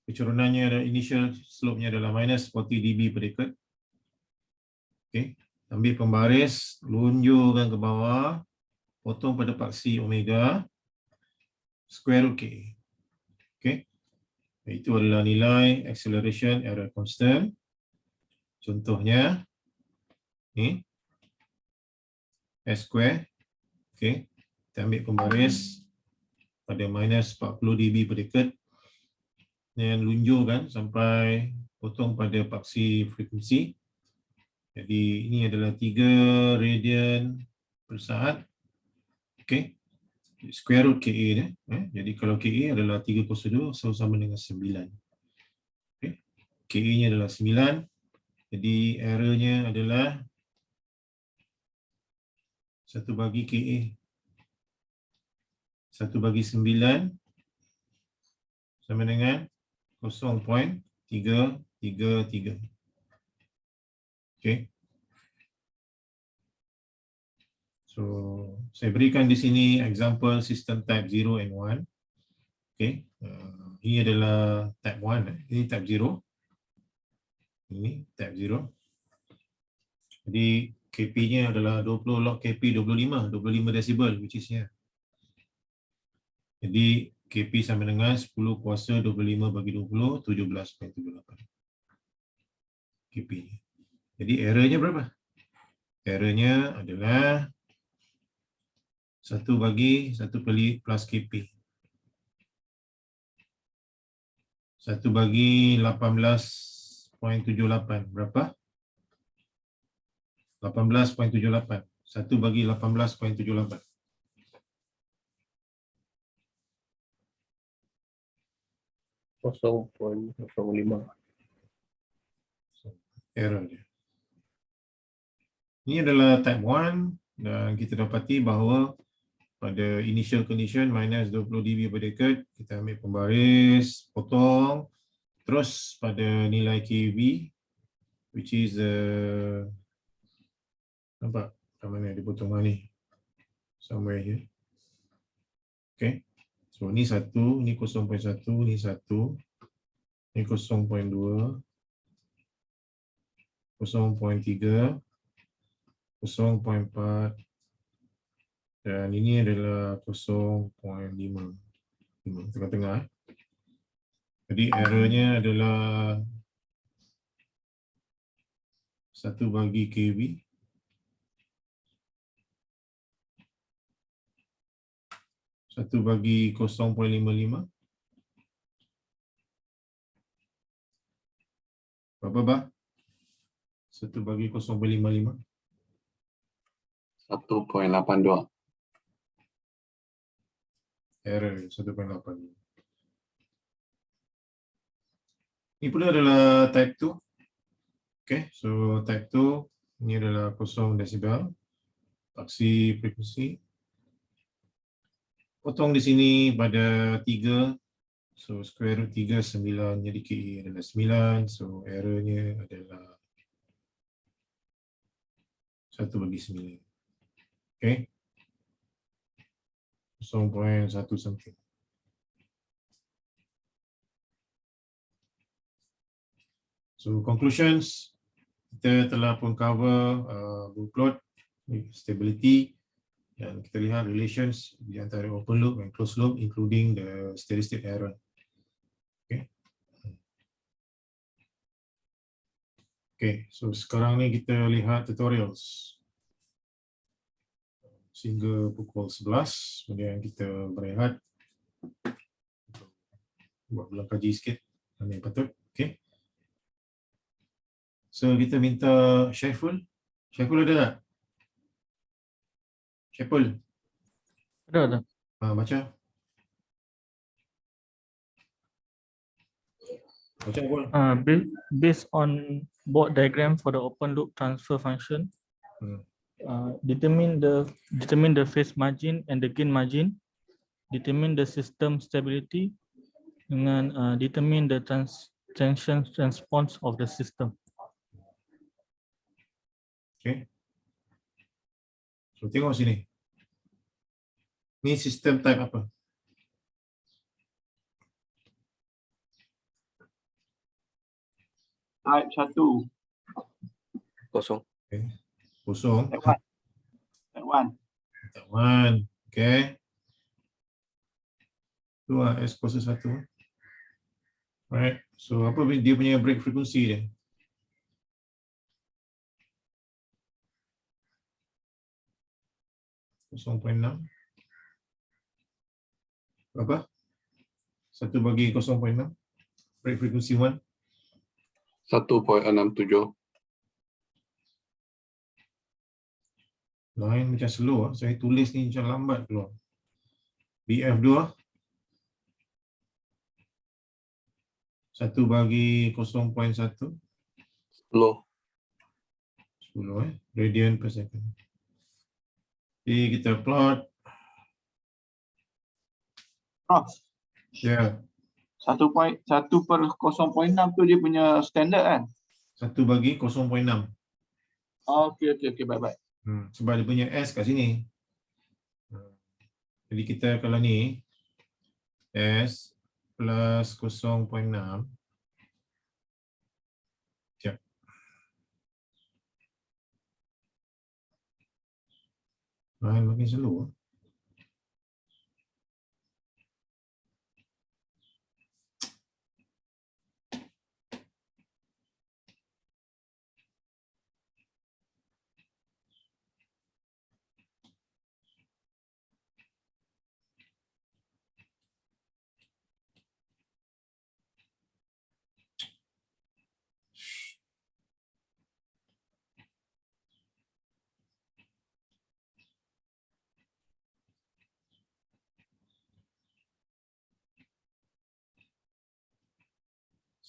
Speaker 1: Kecerunannya adalah initial slope-nya adalah minus 40 dB per decade. Okey. Ambil pembaris, lunjurkan ke bawah, potong pada paksi omega, square root K. Okey. Itu adalah nilai acceleration error constant. Contohnya, ni, S square. Okey. Kita ambil pembaris pada minus 40 dB per decade. Dan lunjurkan sampai potong pada paksi frekuensi. Jadi ini adalah 3 radian per saat. Okey. Square root KA ni. Jadi kalau KA adalah 302, so sama dengan 9. Okey. KA-nya adalah 9. Jadi errornya adalah 1 bagi KA. 1 bagi 9 sama dengan 0.333. Okey. So, saya berikan di sini example sistem type 0 and 1. Okey. Ini adalah type 1. Ini type 0. Ini type 0. Jadi KP-nya adalah 20 log KP 25 desibel which is here. Jadi KP sama dengan 10 kuasa 25 bagi 20, 17.78. KP. Jadi errornya berapa? Errornya adalah 1 bagi 1 plus KP. 1 bagi 18.78. Berapa? 18.78. 1 bagi 18.78.
Speaker 7: 0.05.
Speaker 1: error dia. Ini adalah type 1 dan kita dapati bahawa pada initial condition minus 20 dB per decade, kita ambil pembaris, potong, terus pada nilai KV, which is nampak kat mana dia potong ni, somewhere here. Okay, so ni 1, ni 0.1, ni 1, ni 0.2, 0.3, 0.4 dan ini adalah 0.5 tengah-tengah. Jadi errornya adalah 1 bagi KV, satu bagi 0.55. Berapa bah? 1 bagi 0.55.
Speaker 4: 1.82.
Speaker 1: Error 1.8. Ini pula adalah type 2. Okay, so type 2 ini adalah 0 desibel. Aksi frekuensi. Potong di sini pada 3. So square root 3, 9 jadi KE adalah 9. So errornya adalah 1 bagi 9. Okay. 0.1 something. So conclusions, kita telah pun cover bull plot, stability, dan kita lihat relations di antara open loop dan closed loop including the steady state error. Okay. Okay, so sekarang ni kita lihat tutorials. Sehingga pukul 11, kemudian kita berehat buat ulang kaji sikit mana yang patut. Okay. So kita minta Syaiful. Syaiful ada tak? Syaiful,
Speaker 8: Ada.
Speaker 1: baca. Baca Pul.
Speaker 8: Based on board diagram for the open loop transfer function, determine the phase margin and the gain margin, determine the system stability, dengan determine the tension response of the system.
Speaker 1: Okay. So tengok sini. Ni sistem type apa?
Speaker 9: Type 1.
Speaker 3: Kosong.
Speaker 1: Okay. Kosong.
Speaker 9: Type 1.
Speaker 1: Type 1. Okay. Tu lah S01. Alright. So apa dia punya break frekuensi dia? .6. Berapa? 1 bagi 0.6. Break frekuensi 1.
Speaker 4: 1.67.
Speaker 1: Lain macam slow. Saya tulis ni macam lambat keluar. BF2. 1 bagi 0.1.
Speaker 4: Slow.
Speaker 1: 10 radian per second. Jadi kita plot.
Speaker 9: Prof,
Speaker 1: Ya,
Speaker 9: 1.1 per 0.6 tu dia punya standard kan?
Speaker 1: 1 bagi 0.6.
Speaker 9: Oh, okey, baik.
Speaker 1: Sebab dia punya S kat sini. Jadi kita kalau ni S plus 0.6. Sekejap. Makin slow.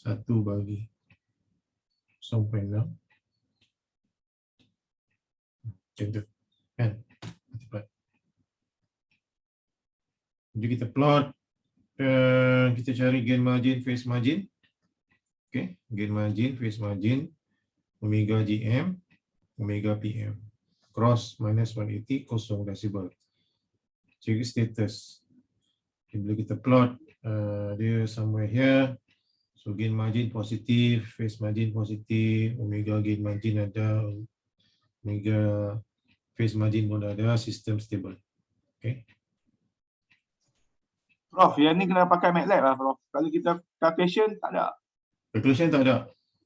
Speaker 1: Satu bagi 0.6. Macam tu. Kan? Cepat. Jadi kita plot, kita cari gain margin, phase margin. Okay, gain margin, phase margin, omega GM, omega PM. Cross minus 180, 0 decibel. Cari status. Bila kita plot, dia somewhere here. So gain margin positif, phase margin positif, omega gain margin ada, omega phase margin pun ada, sistem stable. Okay.
Speaker 9: Prof, yang ni kena pakai MATLAB lah Prof. Kalau kita calculation tak ada.
Speaker 1: Calculation tak ada.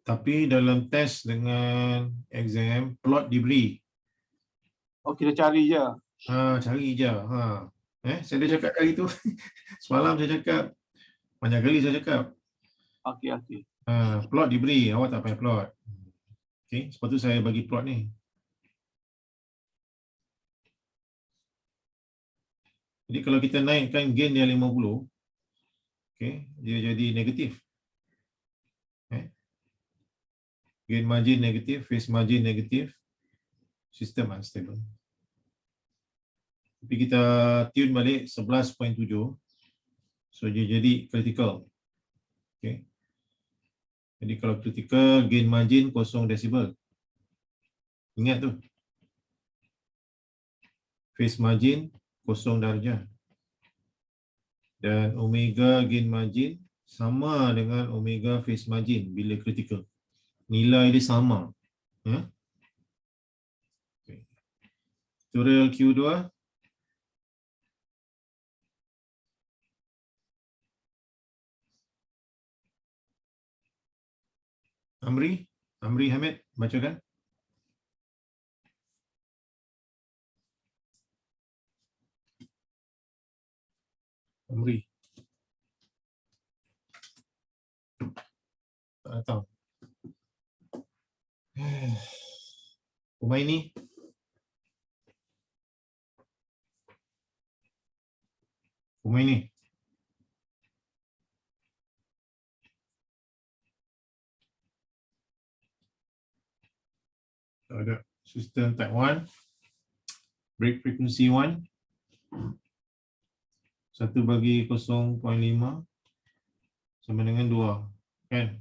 Speaker 1: Tapi dalam test dengan exam, plot diberi.
Speaker 9: Oh, kita cari je.
Speaker 1: Cari je. Saya dah cakap kali tu. Semalam saya cakap. Banyak kali saya cakap.
Speaker 9: Okey.
Speaker 1: Plot diberi. Awak tak payah plot. Okay. Sebab tu saya bagi plot ni. Jadi kalau kita naikkan gain dia 50, okay, dia jadi negatif. Gain margin negatif, phase margin negatif, sistem unstable. Tapi kita tune balik 11.7, so dia jadi critical. Okay. Jadi kalau critical, gain margin 0 decibel. Ingat tu. Phase margin 0 darjah. Dan omega gain margin sama dengan omega phase margin bila critical. Nilai dia sama. Okay. Tutorial Q2. Amri Hamid, bacakan. Amri. Tak datang. Umaini. Umaini. Tak ada. System type 1. Break frequency 1. 1 bagi 0.5 sama dengan 2. Kan?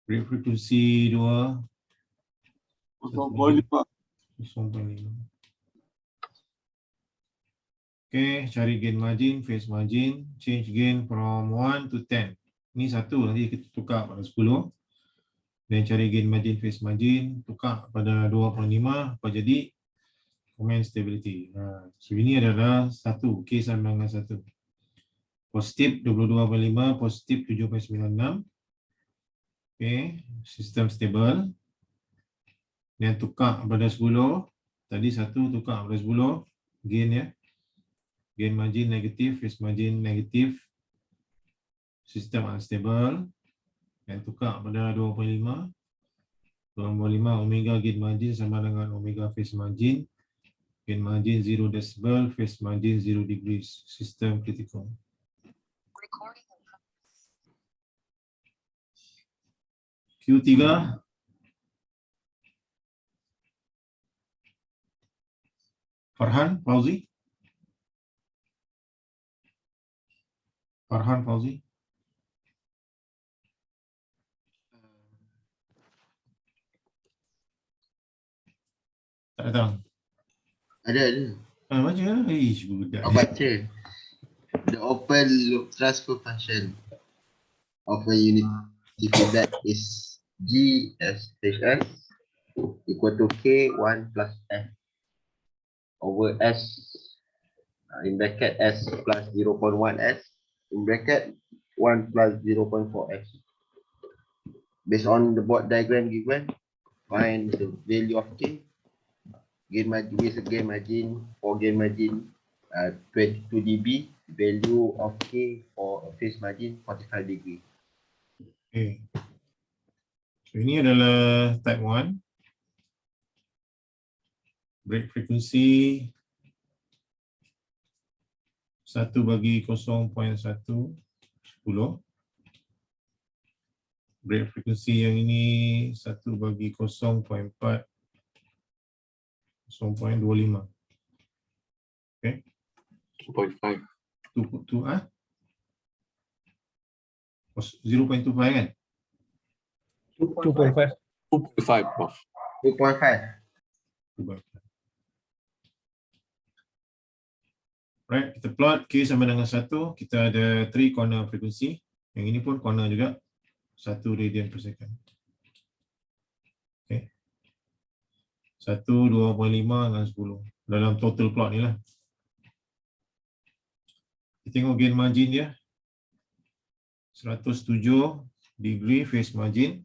Speaker 1: Break frequency 2.
Speaker 9: 0.5.
Speaker 1: 0.5. Okay, cari gain margin, phase margin, change gain from 1 to 10. Ini 1, nanti kita tukar pada 10. Dan cari gain margin, phase margin, tukar pada 2.5, apa jadi? Comment stability. So ini adalah 1, K sama dengan 1. Positif 22.5, positif 7.96. Okay, sistem stable. Dan tukar pada 10. Tadi 1 tukar pada 10. Gain ya. Gain margin negatif, phase margin negatif. Sistem unstable. Dan tukar pada 2.5. 2.5 omega gain margin sama dengan omega phase margin. Gain margin 0 decibel, phase margin 0 degrees. Sistem critical. Q3. Farhan Fauzi. Farhan Fauzi. Tak datang.
Speaker 10: Ada.
Speaker 1: Baca. Budak.
Speaker 10: Kau baca. The open loop transfer function of a unity feedback is G S H S equal to K1 plus F over S in bracket S plus 0.1 S in bracket 1 plus 0.4 S. Based on the board diagram given, find the value of K. Gain margin with gain margin for gain margin 22 dB, value of K for phase margin 45 degree.
Speaker 1: Okay. So ini adalah type 1. Break frequency 1 bagi 0.1 10. break frekuensi yang ini 1 bagi 0.4 0.25. Okay.
Speaker 4: 2.5.
Speaker 1: 0.25 kan?
Speaker 7: 2.5.
Speaker 4: 2.5, Prof.
Speaker 10: 2.5.
Speaker 1: Right, kita plot K sama dengan 1, kita ada 3 corner frekuensi. Yang ini pun corner juga, 1 radian per second. Okay. 1, 2.5 dengan 10. Dalam total plot ni lah. Kita tengok gain margin dia. 107 degree phase margin.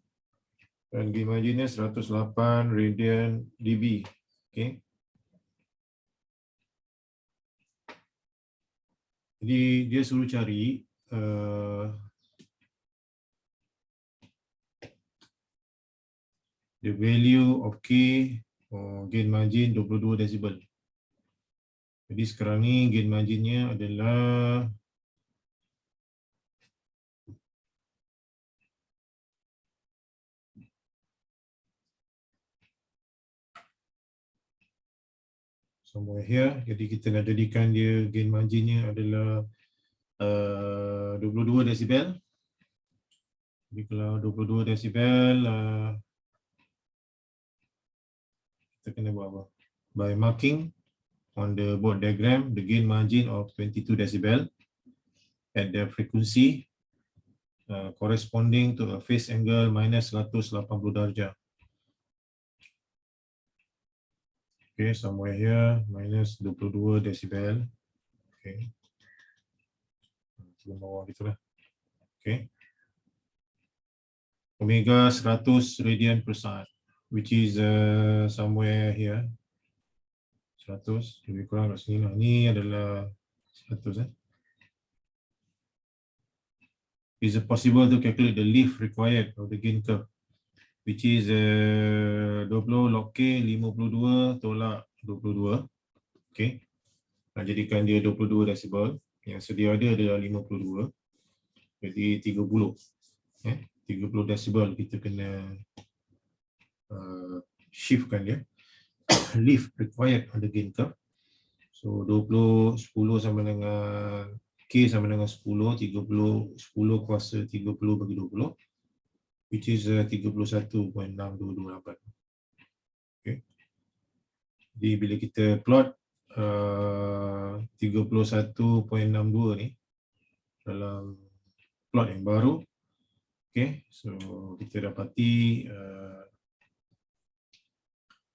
Speaker 1: Dan gain marginnya 108 radian dB. Okay. Jadi dia suruh cari the value of K or gain margin 22 decibel. Jadi sekarang ni gain marginnya adalah somewhere here. Jadi kita nak jadikan dia gain marginnya adalah 22 decibel. Jadi kalau 22 decibel, kita kena buat apa? By marking on the board diagram the gain margin of 22 decibel at the frequency corresponding to a phase angle minus 180 darjah. Okay, somewhere here, minus 22 decibel. Okay. Sebelum bawah gitulah. Okay. Omega 100 radian per saat, which is somewhere here. 100, lebih kurang kat sini lah. Ini adalah 100. Is it possible to calculate the lift required of the gain curve? Which is 20 log K 52 tolak 22. Okay. Nak jadikan dia 22 decibel. Yang sedia ada adalah 52. Jadi 30. 30 decibel kita kena shiftkan dia. Lift required on the gain curve. So 20, 10 sama dengan K sama dengan 10, 30, 10 kuasa 30 bagi 20. Which is 31.6228. Okay. Jadi bila kita plot 31.62 ni dalam plot yang baru, okay, so kita dapati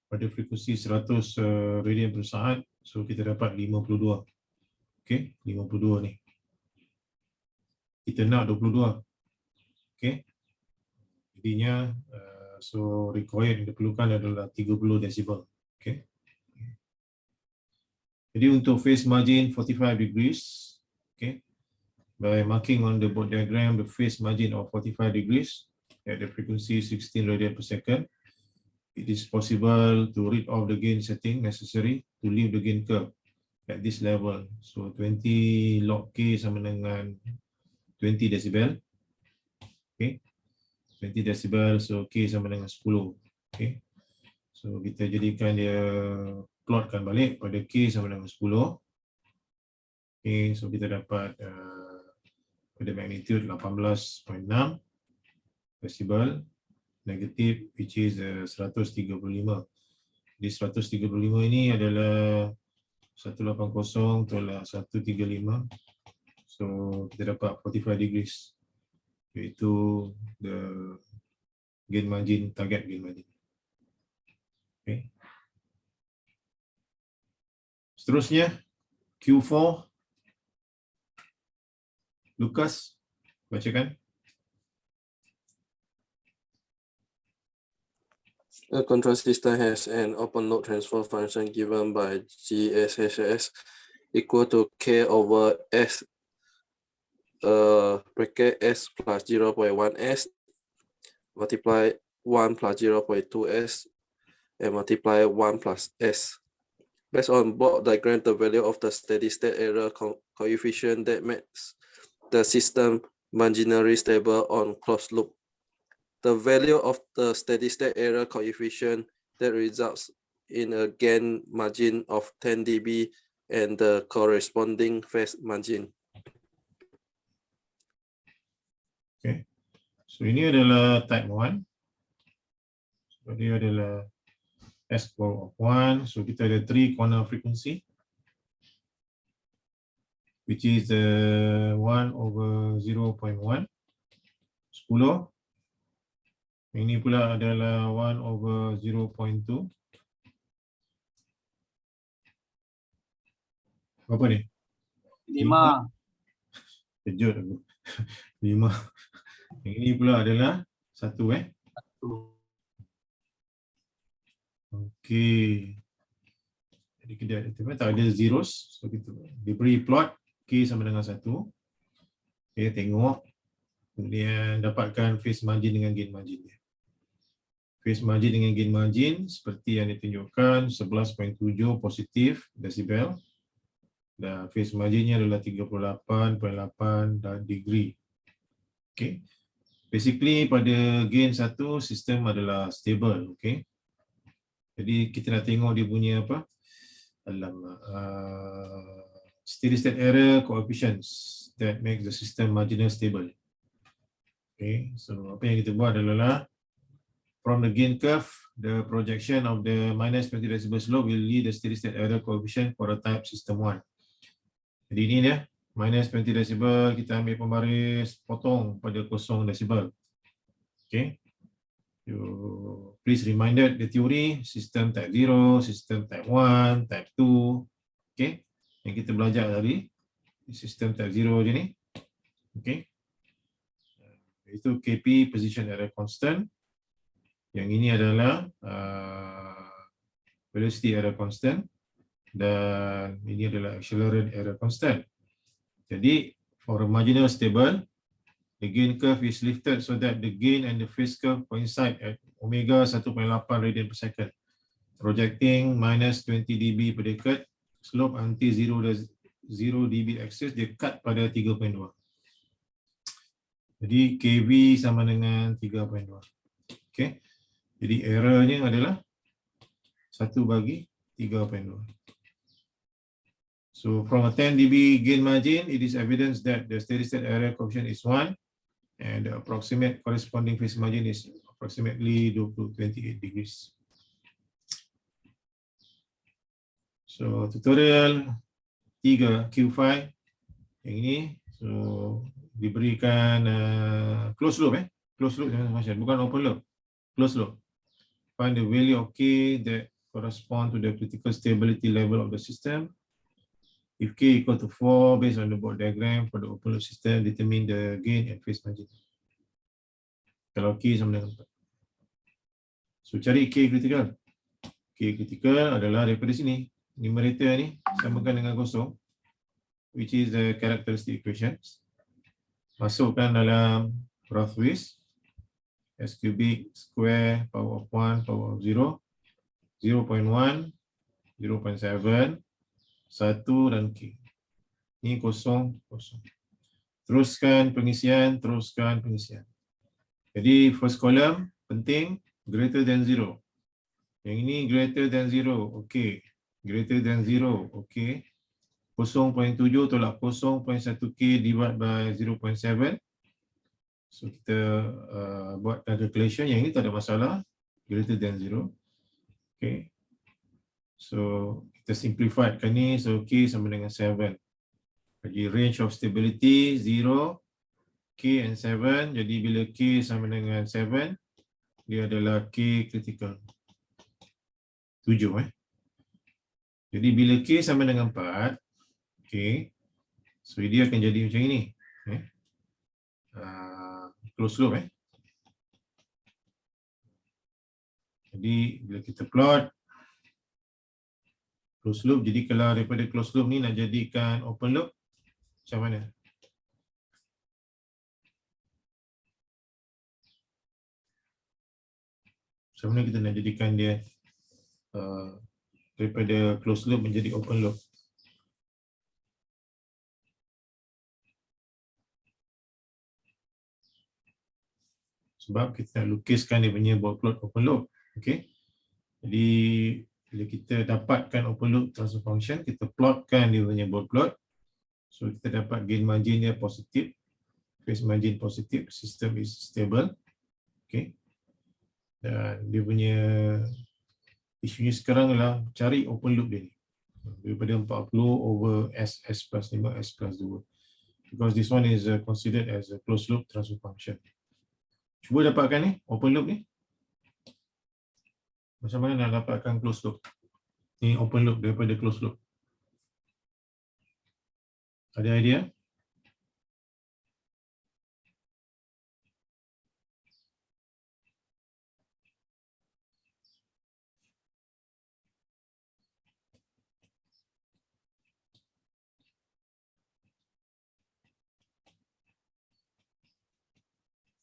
Speaker 1: pada frekuensi 100 radian per saat, so kita dapat 52. Okay, 52 ni. Kita nak 22. Okay. Jadinya, so required yang diperlukan adalah 30 decibel. Okay. Jadi untuk phase margin 45 degrees, okay, by marking on the board diagram the phase margin of 45 degrees at the frequency 16 radian per second, it is possible to read off the gain setting necessary to leave the gain curve at this level. So 20 log K sama dengan 20 decibel. Okay. 20 decibel, so K sama dengan 10. Okay. So kita jadikan dia, plotkan balik pada K sama dengan 10. Okay, so kita dapat pada magnitude 18.6 decibel negatif, which is 135. Jadi 135 ini adalah 180 tolak 135. So kita dapat 45 degrees. Iaitu the gain margin, target gain margin. Okay. Seterusnya Q4. Lucas, bacakan.
Speaker 3: A control system has an open loop transfer function given by GSHS equal to K over S bracket S plus 0.1S multiply 1 plus 0.2S and multiply 1 plus S. Based on board diagram, the value of the steady state error coefficient that makes the system marginally stable on closed loop the value of the steady state error coefficient that results in a gain margin of 10 dB and the corresponding phase margin.
Speaker 1: Okay. So ini adalah type 1. So dia adalah S power of 1. So kita ada 3 corner frequency, which is 1/0.1, 10. Ini pula adalah 1/0.2. Berapa ni?
Speaker 9: 5.
Speaker 1: Kejut aku. 5. Yang ini pula adalah 1 Okey. Jadi kita tak ada zeros. So kita diberi plot K sama dengan 1. Okay, tengok. Kemudian dapatkan phase margin dengan gain margin dia. Phase margin dengan gain margin seperti yang ditunjukkan 11.7 positif desibel. Dan phase marginnya adalah 38.8 degree. Okay. Basically pada gain 1 sistem adalah stable. Okay. Jadi kita nak tengok dia punya apa? Steady state error coefficients that make the system marginal stable. Okay. So apa yang kita buat adalah from the gain curve, the projection of the minus 20 decibel slope will lead the steady state error coefficient for a type system 1. Jadi ini dia, minus 20 decibel, kita ambil pembaris, potong pada 0 decibel. Okay. You please reminded the theory, system type 0, system type 1, type 2. Okay. Yang kita belajar tadi, sistem type 0 je ni. Okay. Itu KP, position error constant. Yang ini adalah velocity error constant. Dan ini adalah accelerant error constant. Jadi, for a marginal stable, the gain curve is lifted so that the gain and the phase curve coincide at omega 1.8 radian per second, projecting minus 20 dB per decade, slope anti 0 dB axis, dia cut pada 3.2. Jadi, KV sama dengan 3.2. Okay. Jadi, errornya adalah 1/3.2. So from a 10 dB gain margin, it is evidence that the steady state error coefficient is 1 and the approximate corresponding phase margin is approximately 28 degrees. So tutorial 3 Q5 yang ini, so diberikan closed loop closed loop bukan open loop, closed loop. Find the value of K that correspond to the critical stability level of the system. If K equal to 4, based on the board diagram for the open loop system, determine the gain and phase margin. Kalau K sama dengan 4. So cari K critical. K critical adalah daripada sini. Numerator ni samakan dengan 0, which is the characteristic equations. Masukkan dalam Rothwitz. S cubic square power of 1 power of 0. 0.1, 0.7. 1 dan K. Ini 0, 0. Teruskan pengisian. Jadi first column penting, greater than 0. Yang ini greater than 0, okey. Greater than 0, okey. 0.7 tolak 0.1K divide by 0.7. So kita buatkan calculation. Yang ini tak ada masalah. Greater than 0. Okey. So kita simplifiedkan ni, so K sama dengan 7. Jadi range of stability 0, K and 7. Jadi bila K sama dengan 7, dia adalah K critical. 7 Jadi bila K sama dengan 4, okay, so dia akan jadi macam ini. Closed loop. Jadi bila kita plot closed loop, jadi kalau daripada closed loop ni nak jadikan open loop, macam mana? Macam mana kita nak jadikan dia daripada closed loop menjadi open loop? So sebab kita nak lukiskan dia punya ball plot open loop. Okey. Jadi bila kita dapatkan open loop transfer function, kita plotkan dia punya ball plot. So kita dapat gain margin dia positif, phase margin positif, system is stable. Okey. Dan dia punya isunya sekarang adalah cari open loop dia ni. Daripada 40 over S plus 5, S plus 2. Because this one is considered as a closed loop transfer function. Cuba dapatkan ni, open loop ni. Macam mana nak dapatkan closed loop? Ni open loop daripada closed loop. Ada idea?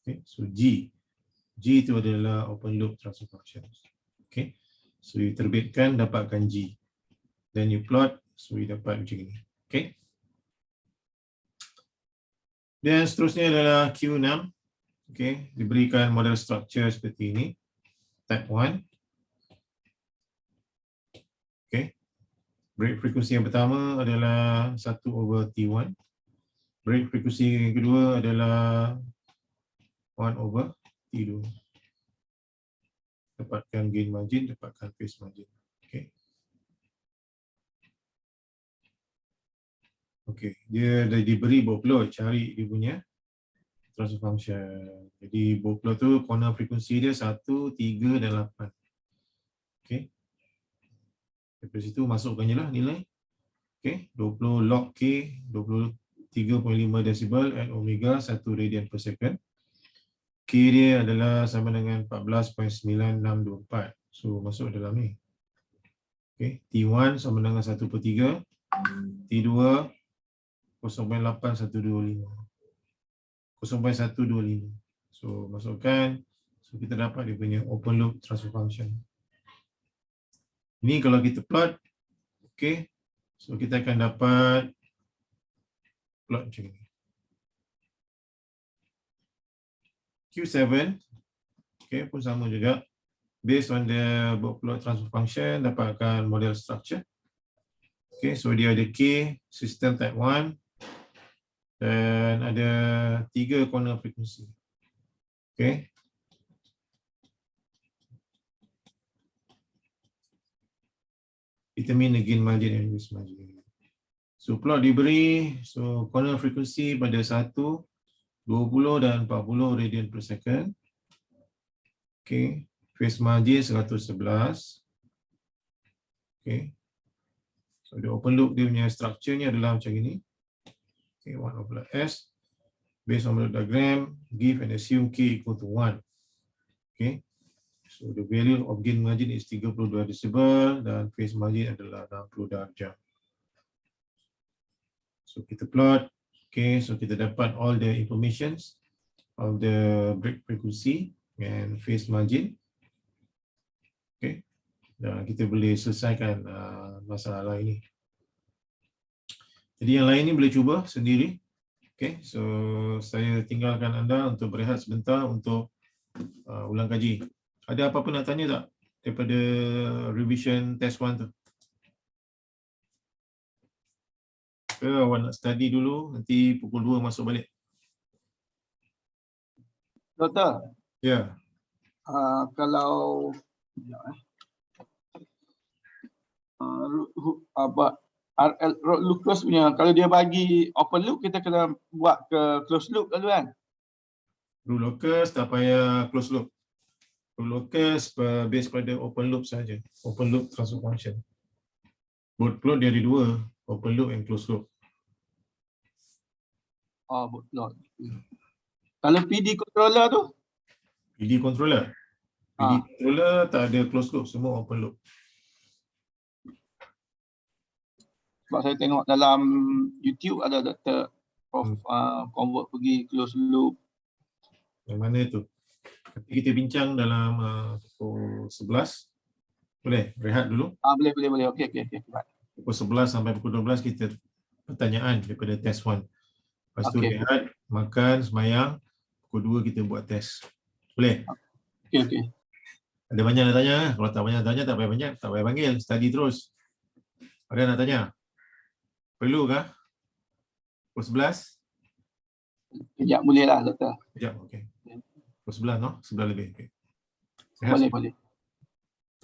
Speaker 1: Okay, so G itu adalah open loop transfer function. Okay, so you terbitkan, dapatkan G. Then you plot, so you dapat macam ini. Okay. Dan seterusnya adalah Q6. Okay, diberikan model structure seperti ini. Type 1. Okay. Break frekuensi yang pertama adalah 1 over T1. Break frekuensi yang kedua adalah 1 over T2. Dapatkan gain margin, dapatkan phase margin. Okay. Okay, dia dah diberi ball plot, cari dia punya transfer function. Jadi ball plot tu corner frekuensi dia 1, 3 dan 8. Okay. Dari situ masukkan je lah nilai. Okay, 20 log K, 23.5 decibel at omega 1 radian per second. K dia adalah sama dengan 14.9624. So masuk dalam ni. Okay. T1 sama dengan 1/3. T2 0.8125. 0.125. So masukkan. So kita dapat dia punya open loop transfer function. Ini kalau kita plot. Okay. So kita akan dapat plot macam ni. Q7, okay, pun sama juga. Based on the ball plot transfer function, dapatkan model structure. Okay, so dia ada K, system type 1, dan ada 3 corner frekuensi. Okay. Determine the gain margin and phase margin. So plot diberi, so corner frekuensi pada 1, 20 dan 40 radian per second. Okay. Phase margin 111. Okay. So the open loop dia punya structure ni adalah macam ini. Okay, 1 over S. Based on the diagram, give and assume K equal to 1. Okay. So the value of gain margin is 32 decibel dan phase margin adalah 60 darjah. So kita plot. Okay, so kita dapat all the informations of the break frequency and phase margin. Okay, dan kita boleh selesaikan masalah ini. Jadi yang lain ni boleh cuba sendiri. Okay, so saya tinggalkan anda untuk berehat sebentar untuk ulang kaji. Ada apa-apa nak tanya tak daripada revision test 1 tu? Ke awak nak study dulu, nanti pukul 2 masuk balik?
Speaker 9: Doktor,
Speaker 1: Ya.
Speaker 9: kalau RL road loop close punya, kalau dia bagi open loop, kita kena buat ke close loop dulu kan?
Speaker 1: Rule locus tak payah close loop. Rule locus based pada open loop saja. Open loop transfer function. Both plot dia ada 2, open loop and close loop.
Speaker 9: Oh, both plot. Kalau PD controller tu?
Speaker 1: PD controller. PD controller tak ada close loop, semua open loop.
Speaker 9: Sebab saya tengok dalam YouTube ada Dr. Prof convert pergi close loop.
Speaker 1: Yang mana tu? Nanti kita bincang dalam pukul 11. Boleh rehat dulu?
Speaker 9: Boleh. Okey. Baik.
Speaker 1: Pukul 11 sampai pukul 12 kita pertanyaan daripada test 1. Lepas tu rehat, makan, semayang. Pukul 2 kita buat test. Boleh?
Speaker 9: Okey.
Speaker 1: Ada banyak nak tanya? Kalau tak banyak tanya, tak payah banyak, tak payah panggil. Study terus. Ada nak tanya? Perlu kah? Pukul 11?
Speaker 9: Kejap boleh lah doktor.
Speaker 1: Sekejap, okey. Pukul 11, no? 11 lebih. Okay. Sehat?
Speaker 9: Boleh.